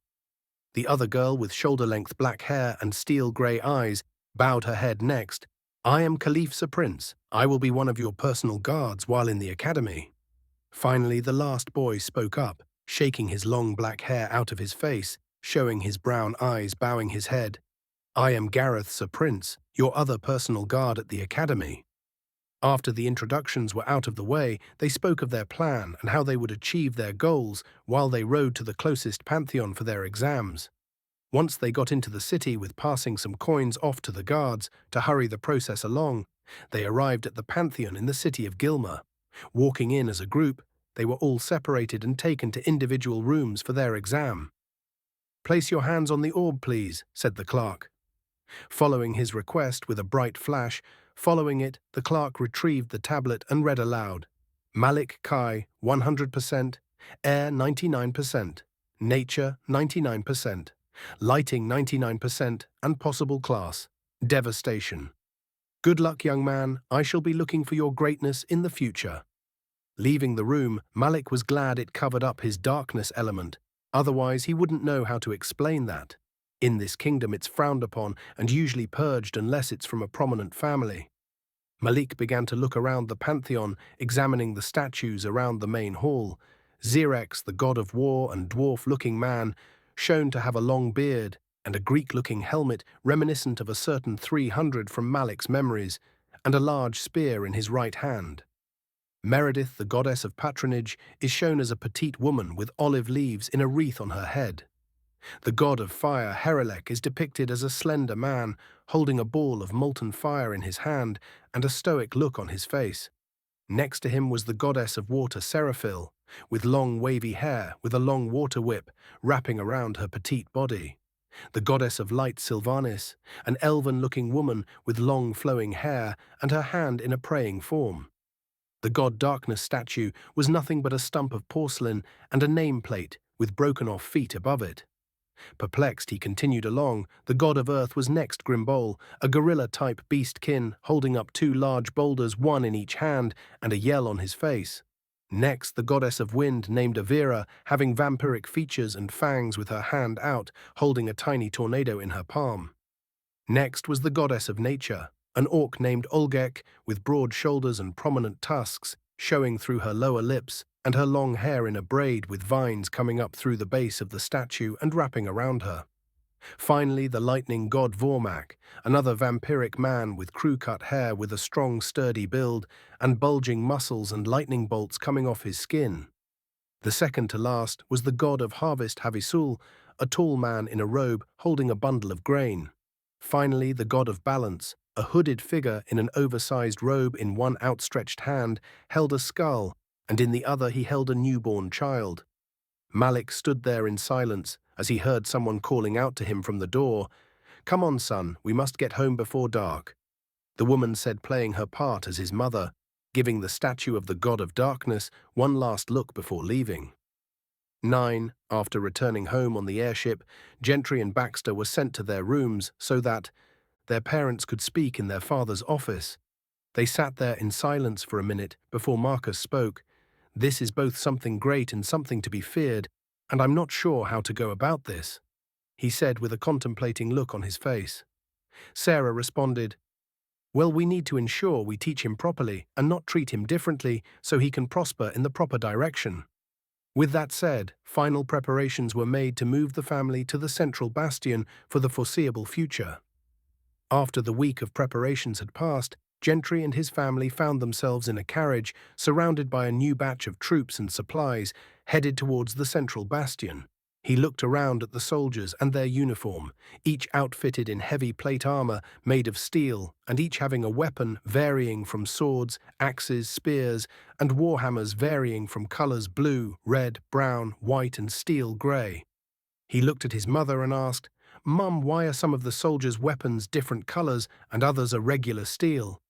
The other girl with shoulder-length black hair and steel-grey eyes bowed her head next. I am Khalifsa Prince. I will be one of your personal guards while in the academy. Finally, the last boy spoke up, shaking his long black hair out of his face, showing his brown eyes, bowing his head. I am Gareth Sir Prince, your other personal guard at the academy. After the introductions were out of the way, they spoke of their plan and how they would achieve their goals while they rode to the closest pantheon for their exams. Once they got into the city with passing some coins off to the guards to hurry the process along, they arrived at the pantheon in the city of Gilmer. Walking in as a group, they were all separated and taken to individual rooms for their exam. "Place your hands on the orb, please," said the clerk. Following his request with a bright flash, following it, the clerk retrieved the tablet and read aloud. Malik Kai, 100%, air 99%, nature 99%, lighting 99%, and possible class, devastation. Good luck, young man, I shall be looking for your greatness in the future. Leaving the room, Malik was glad it covered up his darkness element, otherwise he wouldn't know how to explain that. In this kingdom it's frowned upon and usually purged unless it's from a prominent family. Malik began to look around the pantheon, examining the statues around the main hall. Xerex, the god of war and dwarf-looking man, shown to have a long beard and a Greek-looking helmet reminiscent of a certain 300 from Malik's memories, and a large spear in his right hand. Meredith, the goddess of patronage, is shown as a petite woman with olive leaves in a wreath on her head. The god of fire, Herilek, is depicted as a slender man, holding a ball of molten fire in his hand and a stoic look on his face. Next to him was the goddess of water, Seraphil, with long wavy hair with a long water whip wrapping around her petite body. The goddess of light, Sylvanis, an elven-looking woman with long flowing hair and her hand in a praying form. The god Darkness statue was nothing but a stump of porcelain and a nameplate with broken-off feet above it. Perplexed, he continued along. The god of earth was next Grimbol, a gorilla-type beast-kin, holding up two large boulders, one in each hand, and a yell on his face. Next, the goddess of wind named Avira, having vampiric features and fangs with her hand out, holding a tiny tornado in her palm. Next was the goddess of nature, an orc named Olgek, with broad shoulders and prominent tusks, showing through her lower lips, and her long hair in a braid with vines coming up through the base of the statue and wrapping around her. Finally, the lightning god Vormak, another vampiric man with crew-cut hair with a strong, sturdy build and bulging muscles and lightning bolts coming off his skin. The second to last was the god of harvest Havisul, a tall man in a robe holding a bundle of grain. Finally, the god of balance, a hooded figure in an oversized robe in one outstretched hand, held a skull, and in the other he held a newborn child. Malik stood there in silence as he heard someone calling out to him from the door, "Come on, son, we must get home before dark." The woman said, playing her part as his mother, giving the statue of the god of darkness one last look before leaving. 9. After returning home on the airship, Gentry and Baxter were sent to their rooms so that their parents could speak in their father's office. They sat there in silence for a minute before Marcus spoke. "This is both something great and something to be feared, and I'm not sure how to go about this," he said with a contemplating look on his face. Sarah responded, "Well, we need to ensure we teach him properly and not treat him differently so he can prosper in the proper direction." With that said, final preparations were made to move the family to the central bastion for the foreseeable future. After the week of preparations had passed, Gentry and his family found themselves in a carriage surrounded by a new batch of troops and supplies headed towards the central bastion. He looked around at the soldiers and their uniform, each outfitted in heavy plate armor made of steel and each having a weapon varying from swords, axes, spears, and warhammers varying from colors blue, red, brown, white, and steel gray. He looked at his mother and asked, "Mum, why are some of the soldiers' weapons different colors and others are regular steel?"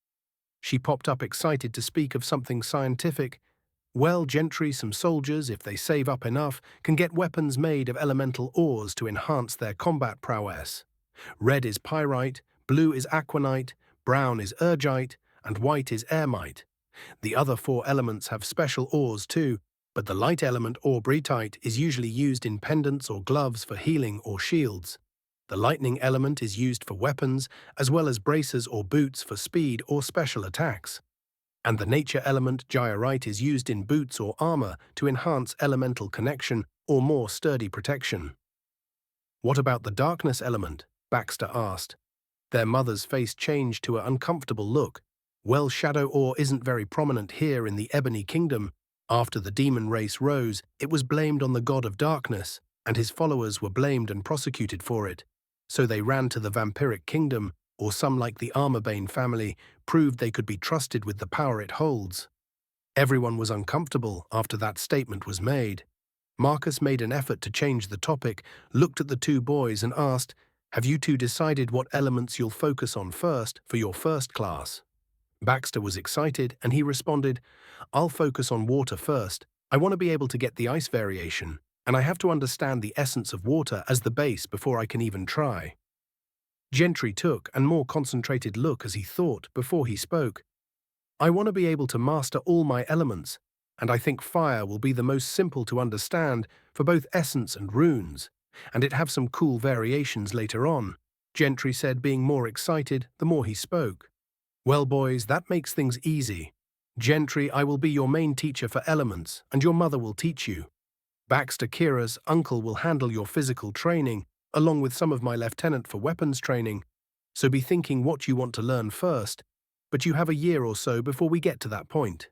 She popped up excited to speak of something scientific. "Well, Gentry, some soldiers, if they save up enough, can get weapons made of elemental ores to enhance their combat prowess. Red is pyrite, blue is aquanite, brown is urgite, and white is airmite. The other four elements have special ores too, but the light element or britite is usually used in pendants or gloves for healing or shields. The lightning element is used for weapons, as well as braces or boots for speed or special attacks. And the nature element, Gyrite, is used in boots or armor to enhance elemental connection or more sturdy protection." "What about the darkness element?" Baxter asked. Their mother's face changed to an uncomfortable look. Well, shadow ore isn't very prominent here in the Ebony Kingdom. After the demon race rose, it was blamed on the god of darkness, and his followers were blamed and prosecuted for it. So they ran to the vampiric kingdom, or some like the Armorbane family, proved they could be trusted with the power it holds. Everyone was uncomfortable after that statement was made. Marcus made an effort to change the topic, looked at the two boys and asked, "Have you two decided what elements you'll focus on first for your first class?" Baxter was excited and he responded, "I'll focus on water first. I want to be able to get the ice variation, and I have to understand the essence of water as the base before I can even try." Gentry took a more concentrated look as he thought before he spoke. "I want to be able to master all my elements, and I think fire will be the most simple to understand for both essence and runes, and it have some cool variations later on," Gentry said, being more excited the more he spoke. "Well, boys, that makes things easy. Gentry, I will be your main teacher for elements, and your mother will teach you. Baxter, Kira's uncle, will handle your physical training, along with some of my lieutenant for weapons training. So be thinking what you want to learn first, but you have a year or so before we get to that point."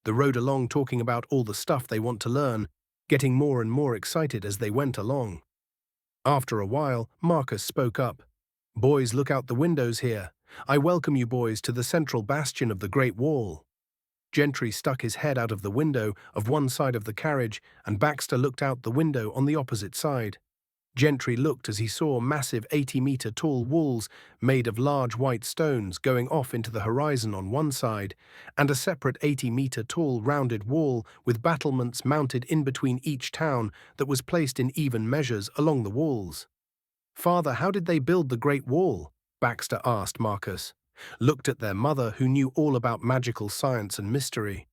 They rode along talking about all the stuff they want to learn, getting more and more excited as they went along. After a while, Marcus spoke up. "Boys, look out the windows here. I welcome you boys to the central bastion of the Great Wall." Gentry stuck his head out of the window of one side of the carriage, and Baxter looked out the window on the opposite side. Gentry looked as he saw massive 80-meter-tall walls made of large white stones going off into the horizon on one side, and a separate 80-meter-tall rounded wall with battlements mounted in between each town that was placed in even measures along the walls. "Father, how did they build the Great Wall?" Baxter asked Marcus. Looked at their mother, who knew all about magical science and mystery.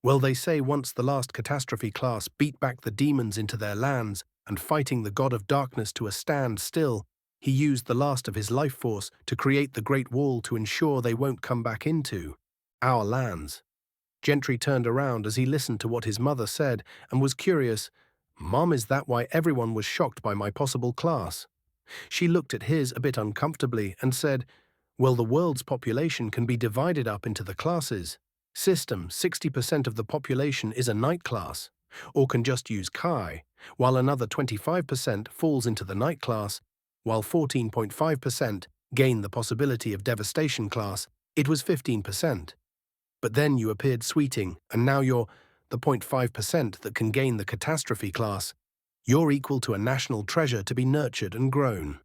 "Well, they say once the last catastrophe class beat back the demons into their lands, and fighting the god of darkness to a standstill, he used the last of his life force to create the Great Wall to ensure they won't come back into our lands." Gentry turned around as he listened to what his mother said and was curious. "Mom, is that why everyone was shocked by my possible class?" She looked at his a bit uncomfortably and said, "Well, the world's population can be divided up into the classes. System, 60% of the population is a night class, or can just use Kai, while another 25% falls into the night class, while 14.5% gain the possibility of devastation class. It was 15%. But then you appeared sweeting, and now you're the 0.5% that can gain the catastrophe class. You're equal to a national treasure to be nurtured and grown."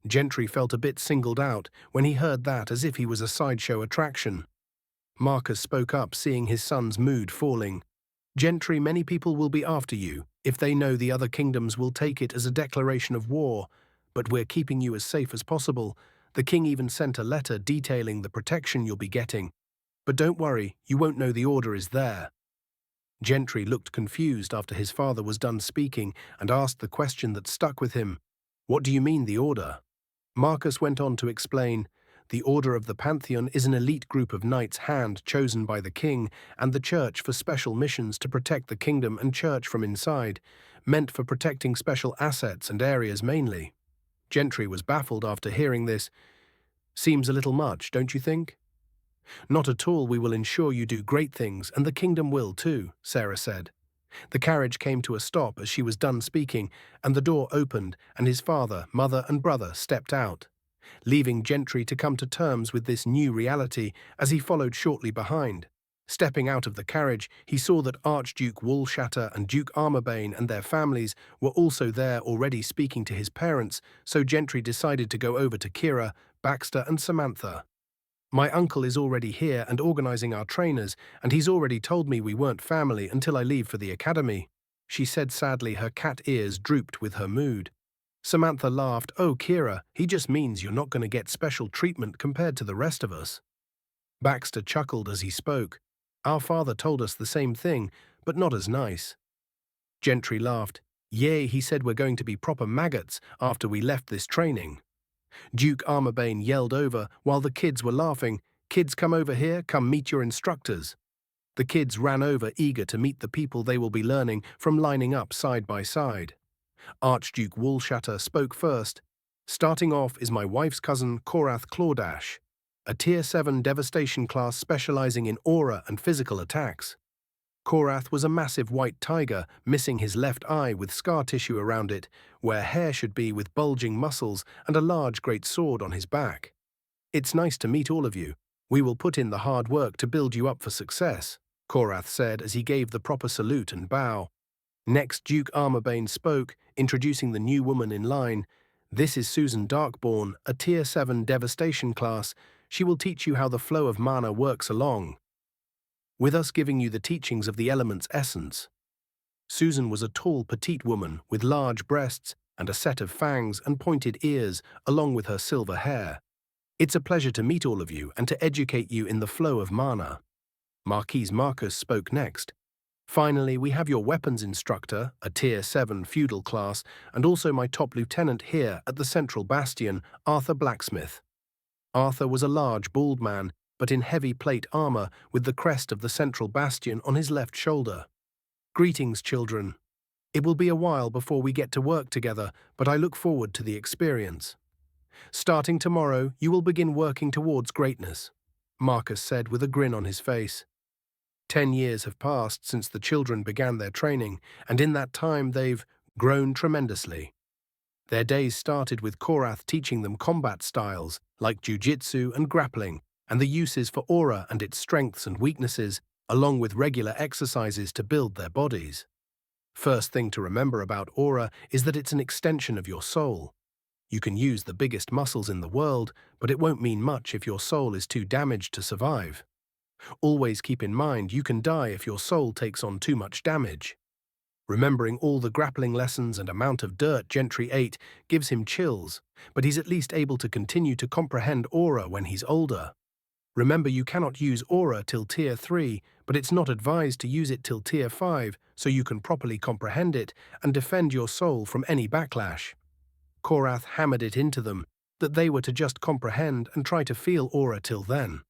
Gentry felt a bit singled out when he heard that, as if he was a sideshow attraction. Marcus spoke up, seeing his son's mood falling. "Gentry, many people will be after you if they know the other kingdoms will take it as a declaration of war, but we're keeping you as safe as possible. The king even sent a letter detailing the protection you'll be getting. But don't worry, you won't know the order is there." Gentry looked confused after his father was done speaking and asked the question that stuck with him. "What do you mean, the order?" Marcus went on to explain, "The Order of the Pantheon is an elite group of knights hand-chosen by the king and the church for special missions to protect the kingdom and church from inside, meant for protecting special assets and areas mainly." Gentry was baffled after hearing this. "Seems a little much, don't you think?" "Not at all. We will ensure you do great things, and the kingdom will too," Sarah said. The carriage came to a stop as she was done speaking, and the door opened, and his father, mother, and brother stepped out, leaving Gentry to come to terms with this new reality as he followed shortly behind. Stepping out of the carriage, he saw that Archduke Woolshatter and Duke Armorbane and their families were also there already speaking to his parents, so Gentry decided to go over to Kira, Baxter, and Samantha. "My uncle is already here and organizing our trainers, and he's already told me we weren't family until I leave for the academy," she said sadly, her cat ears drooped with her mood. Samantha laughed. "Oh, Kira, he just means you're not going to get special treatment compared to the rest of us." Baxter chuckled as he spoke. "Our father told us the same thing, but not as nice." Gentry laughed. "Yay, he said we're going to be proper maggots after we left this training." Duke Armorbane yelled over while the kids were laughing, "Kids, come over here, come meet your instructors." The kids ran over, eager to meet the people they will be learning from, lining up side by side. Archduke Woolshatter spoke first. "Starting off is my wife's cousin, Korath Clawdash." a Tier 7 devastation class specializing in aura and physical attacks. Korath was a massive white tiger, missing his left eye with scar tissue around it, where hair should be with bulging muscles and a large great sword on his back. "It's nice to meet all of you. We will put in the hard work to build you up for success," Korath said as he gave the proper salute and bow. Next, Duke Armorbane spoke, introducing the new woman in line. "This is Susan Darkborn, a Tier 7 devastation class. She will teach you how the flow of mana works along with us, giving you the teachings of the element's essence." Susan was a tall, petite woman with large breasts and a set of fangs and pointed ears, along with her silver hair. "It's a pleasure to meet all of you and to educate you in the flow of mana." Marquise Marcus spoke next. "Finally, we have your weapons instructor, a Tier 7 feudal class, and also my top lieutenant here at the Central Bastion, Arthur Blacksmith." Arthur was a large, bald man, but in heavy plate armor with the crest of the Central Bastion on his left shoulder. "Greetings, children. It will be a while before we get to work together, but I look forward to the experience. Starting tomorrow, you will begin working towards greatness," Marcus said with a grin on his face. 10 years have passed since the children began their training, and in that time they've grown tremendously. Their days started with Korath teaching them combat styles like jiu-jitsu and grappling, and the uses for aura and its strengths and weaknesses, along with regular exercises to build their bodies. First thing to remember about aura is that it's an extension of your soul. You can use the biggest muscles in the world, but it won't mean much if your soul is too damaged to survive. Always keep in mind you can die if your soul takes on too much damage. Remembering all the grappling lessons and amount of dirt Gentry ate gives him chills, but he's at least able to continue to comprehend aura when he's older. Remember, you cannot use aura till Tier 3, but it's not advised to use it till Tier 5 so you can properly comprehend it and defend your soul from any backlash. Korath hammered it into them that they were to just comprehend and try to feel aura till then.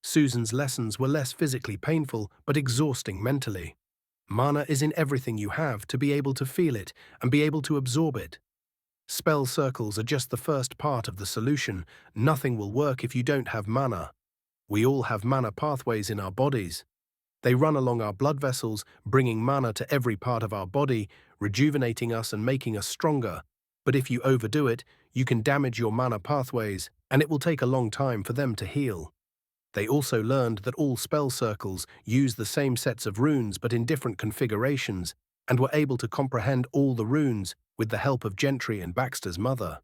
Susan's lessons were less physically painful but exhausting mentally. Mana is in everything you have to be able to feel it and be able to absorb it. Spell circles are just the first part of the solution. Nothing will work if you don't have mana. We all have mana pathways in our bodies. They run along our blood vessels, bringing mana to every part of our body, rejuvenating us and making us stronger. But if you overdo it, you can damage your mana pathways, and it will take a long time for them to heal. They also learned that all spell circles use the same sets of runes but in different configurations, and were able to comprehend all the runes with the help of Gentry and Baxter's mother.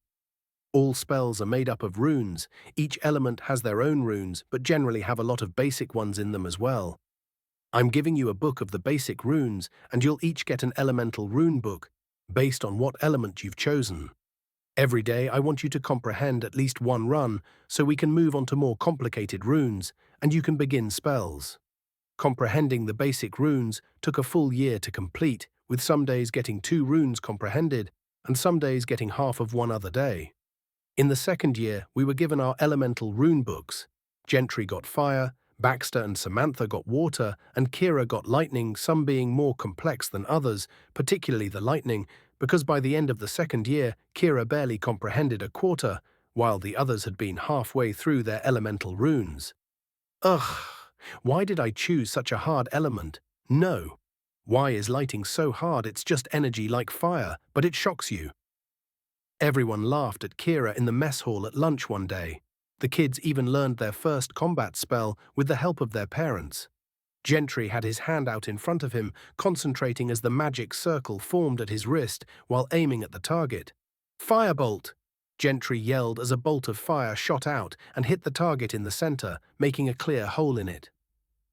All spells are made up of runes. Each element has their own runes, but generally have a lot of basic ones in them as well. I'm giving you a book of the basic runes, and you'll each get an elemental rune book, based on what element you've chosen. Every day I want you to comprehend at least one run, so we can move on to more complicated runes, and you can begin spells. Comprehending the basic runes took a full year to complete, with some days getting 2 runes comprehended, and some days getting half of one other day. In the second year, we were given our elemental rune books. Gentry got fire, Baxter and Samantha got water, and Kira got lightning, some being more complex than others, particularly the lightning, because by the end of the second year, Kira barely comprehended a quarter, while the others had been halfway through their elemental runes. Ugh, why did I choose such a hard element? No. Why is lighting so hard? It's just energy like fire, but it shocks you. Everyone laughed at Kira in the mess hall at lunch one day. The kids even learned their first combat spell with the help of their parents. Gentry had his hand out in front of him, concentrating as the magic circle formed at his wrist while aiming at the target. "Firebolt!" Gentry yelled as a bolt of fire shot out and hit the target in the center, making a clear hole in it.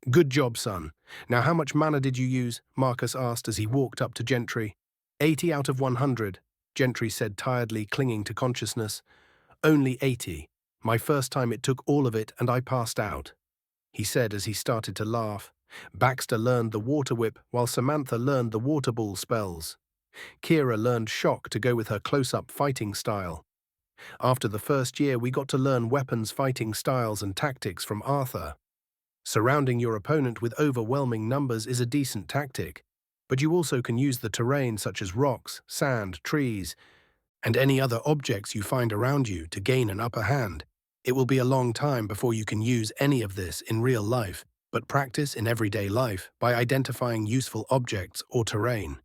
"Good job, son. Now how much mana did you use?" Marcus asked as he walked up to Gentry. 80 out of 100, Gentry said tiredly, clinging to consciousness. "Only 80. My first time it took all of it and I passed out," he said as he started to laugh. Baxter learned the water whip while Samantha learned the water ball spells. Kira learned shock to go with her close-up fighting style. After the first year, we got to learn weapons fighting styles and tactics from Arthur. Surrounding your opponent with overwhelming numbers is a decent tactic, but you also can use the terrain such as rocks, sand, trees, and any other objects you find around you to gain an upper hand. It will be a long time before you can use any of this in real life, but practice in everyday life by identifying useful objects or terrain.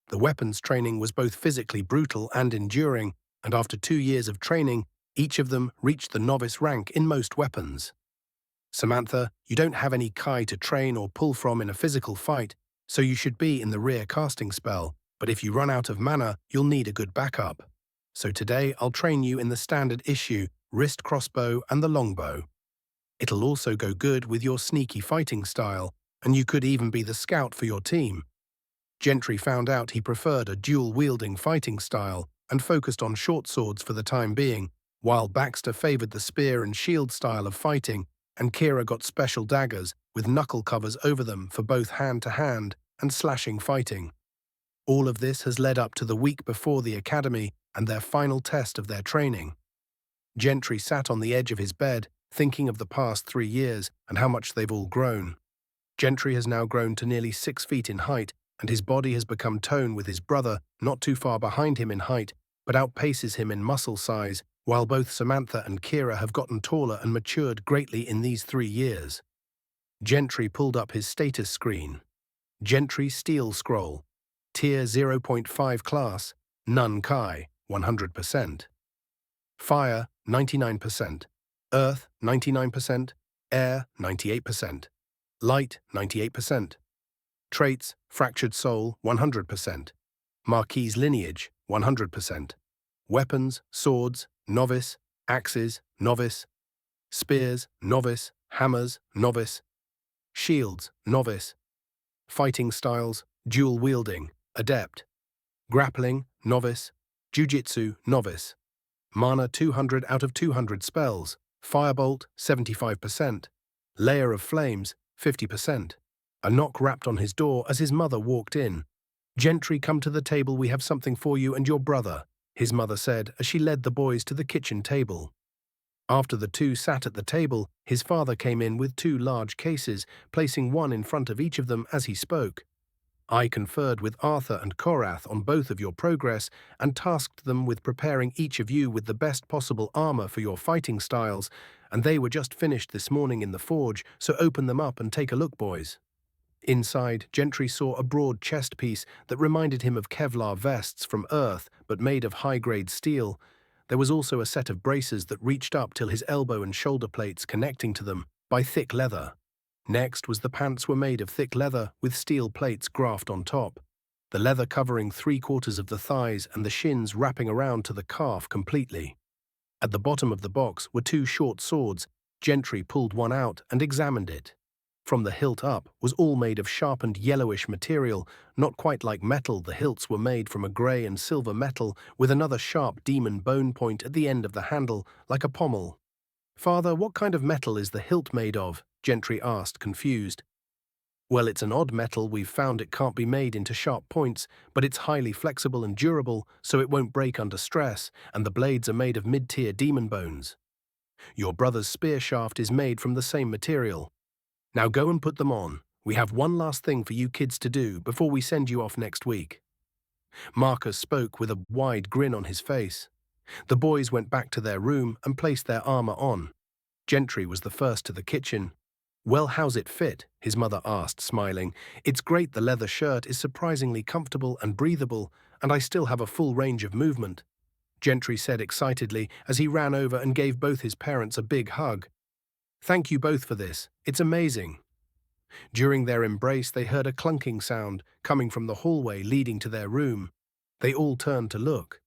The weapons training was both physically brutal and enduring, and after 2 years of training, each of them reached the novice rank in most weapons. Samantha, you don't have any Kai to train or pull from in a physical fight, so you should be in the rear casting spell, but if you run out of mana, you'll need a good backup. So today I'll train you in the standard issue, wrist crossbow and the longbow. It'll also go good with your sneaky fighting style, and you could even be the scout for your team. Gentry found out he preferred a dual-wielding fighting style and focused on short swords for the time being, while Baxter favored the spear and shield style of fighting, and Kira got special daggers with knuckle covers over them for both hand-to-hand and slashing fighting. All of this has led up to the week before the academy and their final test of their training. Gentry sat on the edge of his bed, thinking of the past 3 years and how much they've all grown. Gentry has now grown to nearly 6 feet in height, and his body has become tone with his brother, not too far behind him in height, but outpaces him in muscle size, while both Samantha and Kira have gotten taller and matured greatly in these 3 years. Gentry pulled up his status screen. Gentry Steel Scroll. Tier 0.5 class, None Kai, 100%. Fire, 99%. Earth, 99%. Air, 98%. Light, 98%. Traits, Fractured Soul, 100%. Marquise Lineage, 100%. Weapons, Swords, Novice. Axes, Novice. Spears, Novice. Hammers, Novice. Shields, Novice. Fighting Styles, Dual Wielding, Adept. Grappling, Novice. Jiu-Jitsu, Novice. Mana 200 out of 200 spells. Firebolt, 75%. Layer of Flames, 50%. A knock rapped on his door as his mother walked in. "Gentry, come to the table, we have something for you and your brother," his mother said as she led the boys to the kitchen table. After the two sat at the table, his father came in with 2 large cases, placing one in front of each of them as he spoke. "I conferred with Arthur and Korath on both of your progress and tasked them with preparing each of you with the best possible armor for your fighting styles, and they were just finished this morning in the forge, so open them up and take a look, boys." Inside, Gentry saw a broad chest piece that reminded him of Kevlar vests from Earth but made of high-grade steel. There was also a set of braces that reached up till his elbow and shoulder plates connecting to them by thick leather. Next was the pants were made of thick leather with steel plates graphed on top, the leather covering 3/4 of the thighs and the shins wrapping around to the calf completely. At the bottom of the box were 2 short swords. Gentry pulled one out and examined it. From the hilt up was all made of sharpened yellowish material, not quite like metal. The hilts were made from a grey and silver metal with another sharp demon bone point at the end of the handle, like a pommel. "Father, what kind of metal is the hilt made of?" Gentry asked, confused. "Well, it's an odd metal. We've found it can't be made into sharp points, but it's highly flexible and durable, so it won't break under stress, and the blades are made of mid-tier demon bones. Your brother's spear shaft is made from the same material. Now go and put them on. We have one last thing for you kids to do before we send you off next week." Marcus spoke with a wide grin on his face. The boys went back to their room and placed their armor on. Gentry was the first to the kitchen. "Well, how's it fit?" his mother asked, smiling. "It's great. The leather shirt is surprisingly comfortable and breathable, and I still have a full range of movement," Gentry said excitedly as he ran over and gave both his parents a big hug. "Thank you both for this. It's amazing." During their embrace, they heard a clunking sound coming from the hallway leading to their room. They all turned to look.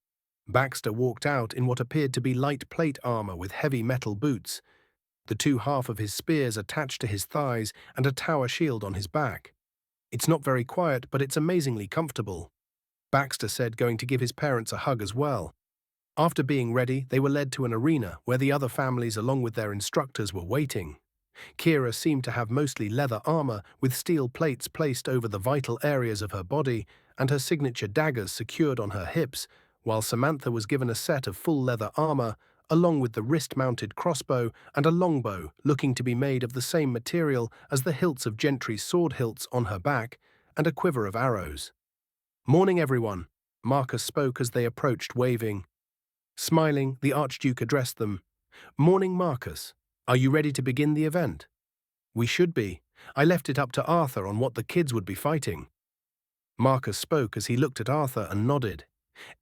Baxter walked out in what appeared to be light plate armor with heavy metal boots, the 2 half of his spears attached to his thighs and a tower shield on his back. "It's not very quiet, but it's amazingly comfortable," Baxter said, going to give his parents a hug as well. After being ready, they were led to an arena where the other families along with their instructors were waiting. Kira seemed to have mostly leather armor with steel plates placed over the vital areas of her body and her signature daggers secured on her hips, while Samantha was given a set of full leather armor along with the wrist-mounted crossbow and a longbow looking to be made of the same material as the hilts of Gentry's sword hilts on her back and a quiver of arrows. "Morning, everyone," Marcus spoke as they approached, waving. Smiling, the Archduke addressed them. Morning, Marcus. Are you ready to begin the event? We should be. I left it up to Arthur on what the kids would be fighting. Marcus spoke as he looked at Arthur and nodded.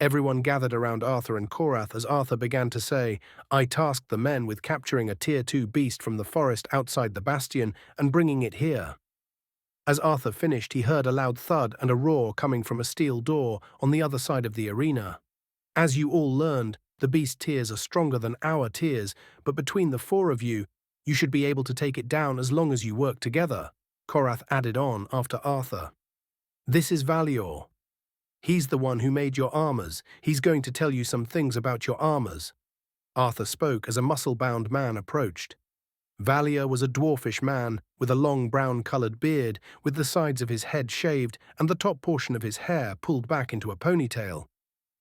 Everyone gathered around Arthur and Korath as Arthur began to say, I tasked the men with capturing a Tier 2 beast from the forest outside the bastion and bringing it here. As Arthur finished, he heard a loud thud and a roar coming from a steel door on the other side of the arena. As you all learned, the beast tears are stronger than our tears, but between the four of you, you should be able to take it down as long as you work together, Korath added on after Arthur. This is Valior. He's the one who made your armors. He's going to tell you some things about your armors. Arthur spoke as a muscle-bound man approached. Valior was a dwarfish man with a long brown-colored beard, with the sides of his head shaved and the top portion of his hair pulled back into a ponytail.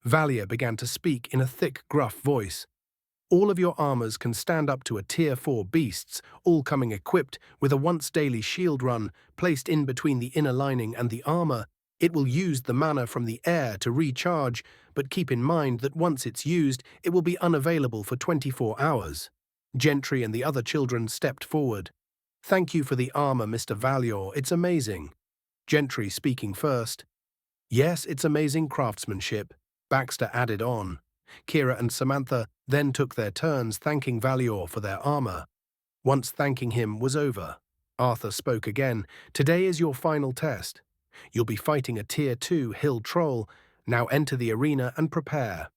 Valior began to speak in a thick, gruff voice. All of your armors can stand up to a Tier 4 beasts, all coming equipped with a once-daily shield run placed in between the inner lining and the armor. It will use the mana from the air to recharge, but keep in mind that once it's used, it will be unavailable for 24 hours. Gentry and the other children stepped forward. Thank you for the armor, Mr. Valior. It's amazing. Gentry speaking first. Yes, it's amazing craftsmanship, Baxter added on. Kira and Samantha then took their turns thanking Valior for their armor. Once thanking him was over, Arthur spoke again. Today is your final test. You'll be fighting a Tier 2 hill troll. Now enter the arena and prepare.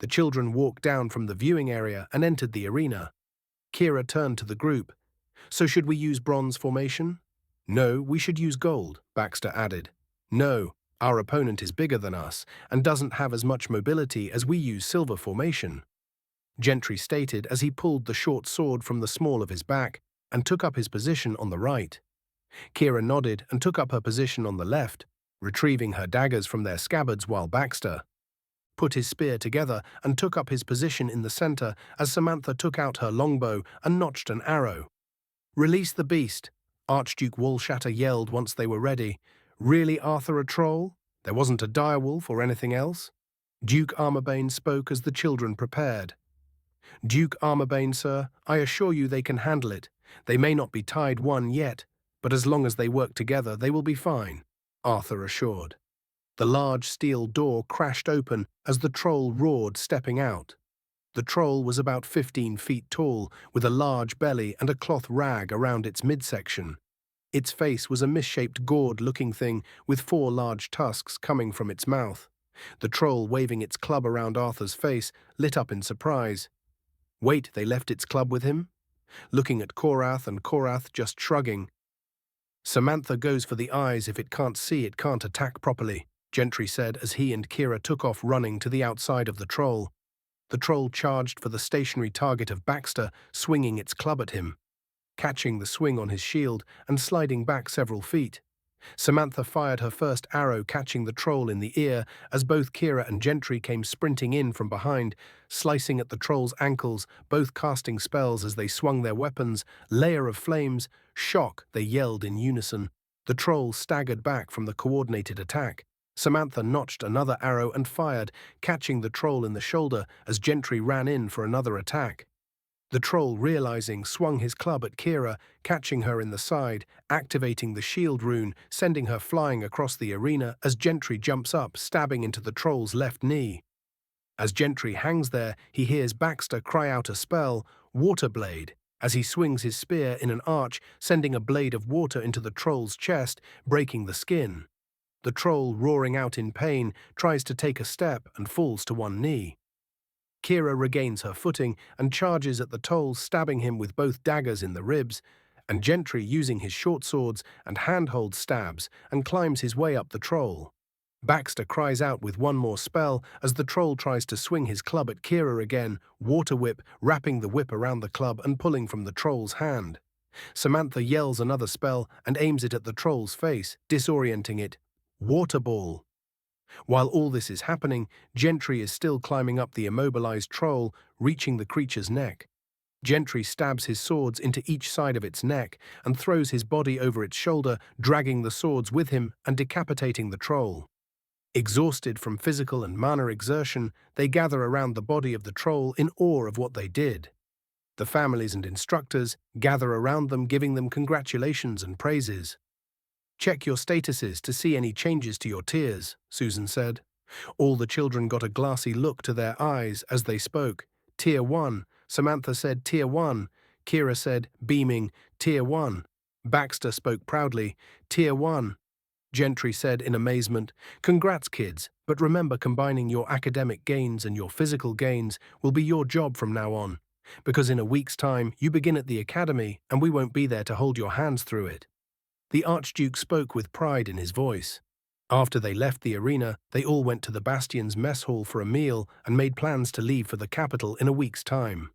The children walked down from the viewing area and entered the arena. Kira turned to the group. So should we use bronze formation? No, we should use gold, Baxter added. No, our opponent is bigger than us and doesn't have as much mobility as we use silver formation. Gentry stated as he pulled the short sword from the small of his back and took up his position on the right. Kira nodded and took up her position on the left, retrieving her daggers from their scabbards while Baxter put his spear together and took up his position in the center as Samantha took out her longbow and notched an arrow. Release the beast, Archduke Wallshatter yelled once they were ready. Really, Arthur, a troll? There wasn't a direwolf or anything else? Duke Armorbane spoke as the children prepared. Duke Armorbane, sir, I assure you they can handle it. They may not be tied one yet, but as long as they work together, they will be fine, Arthur assured. The large steel door crashed open as the troll roared, stepping out. The troll was about 15 feet tall, with a large belly and a cloth rag around its midsection. Its face was a misshaped gourd-looking thing with 4 large tusks coming from its mouth. The troll, waving its club around Arthur's face, lit up in surprise. Wait, they left its club with him? Looking at Korath and Korath just shrugging. Samantha goes for the eyes. If it can't see, it can't attack properly, Gentry said as he and Kira took off running to the outside of the troll. The troll charged for the stationary target of Baxter, swinging its club at him, catching the swing on his shield and sliding back several feet. Samantha fired her first arrow, catching the troll in the ear as both Kira and Gentry came sprinting in from behind, slicing at the troll's ankles, both casting spells as they swung their weapons. Layer of flames, shock, they yelled in unison. The troll staggered back from the coordinated attack. Samantha notched another arrow and fired, catching the troll in the shoulder as Gentry ran in for another attack. The troll, realizing, swung his club at Kira, catching her in the side, activating the shield rune, sending her flying across the arena as Gentry jumps up, stabbing into the troll's left knee. As Gentry hangs there, he hears Baxter cry out a spell, Water Blade, as he swings his spear in an arch, sending a blade of water into the troll's chest, breaking the skin. The troll, roaring out in pain, tries to take a step and falls to one knee. Kira regains her footing and charges at the troll, stabbing him with both daggers in the ribs, and Gentry, using his short swords and handhold, stabs and climbs his way up the troll. Baxter cries out with one more spell as the troll tries to swing his club at Kira again, Water Whip, wrapping the whip around the club and pulling from the troll's hand. Samantha yells another spell and aims it at the troll's face, disorienting it. Water Ball. While all this is happening, Gentry is still climbing up the immobilized troll, reaching the creature's neck. Gentry stabs his swords into each side of its neck and throws his body over its shoulder, dragging the swords with him and decapitating the troll. Exhausted from physical and mana exertion, they gather around the body of the troll in awe of what they did. The families and instructors gather around them, giving them congratulations and praises. Check your statuses to see any changes to your tiers, Susan said. All the children got a glassy look to their eyes as they spoke. Tier 1, Samantha said Tier 1. Kira said, beaming, Tier 1. Baxter spoke proudly, Tier 1. Gentry said in amazement, congrats kids, but remember combining your academic gains and your physical gains will be your job from now on. Because in a week's time, you begin at the academy and we won't be there to hold your hands through it. The Archduke spoke with pride in his voice. After they left the arena, they all went to the Bastion's mess hall for a meal and made plans to leave for the capital in a week's time.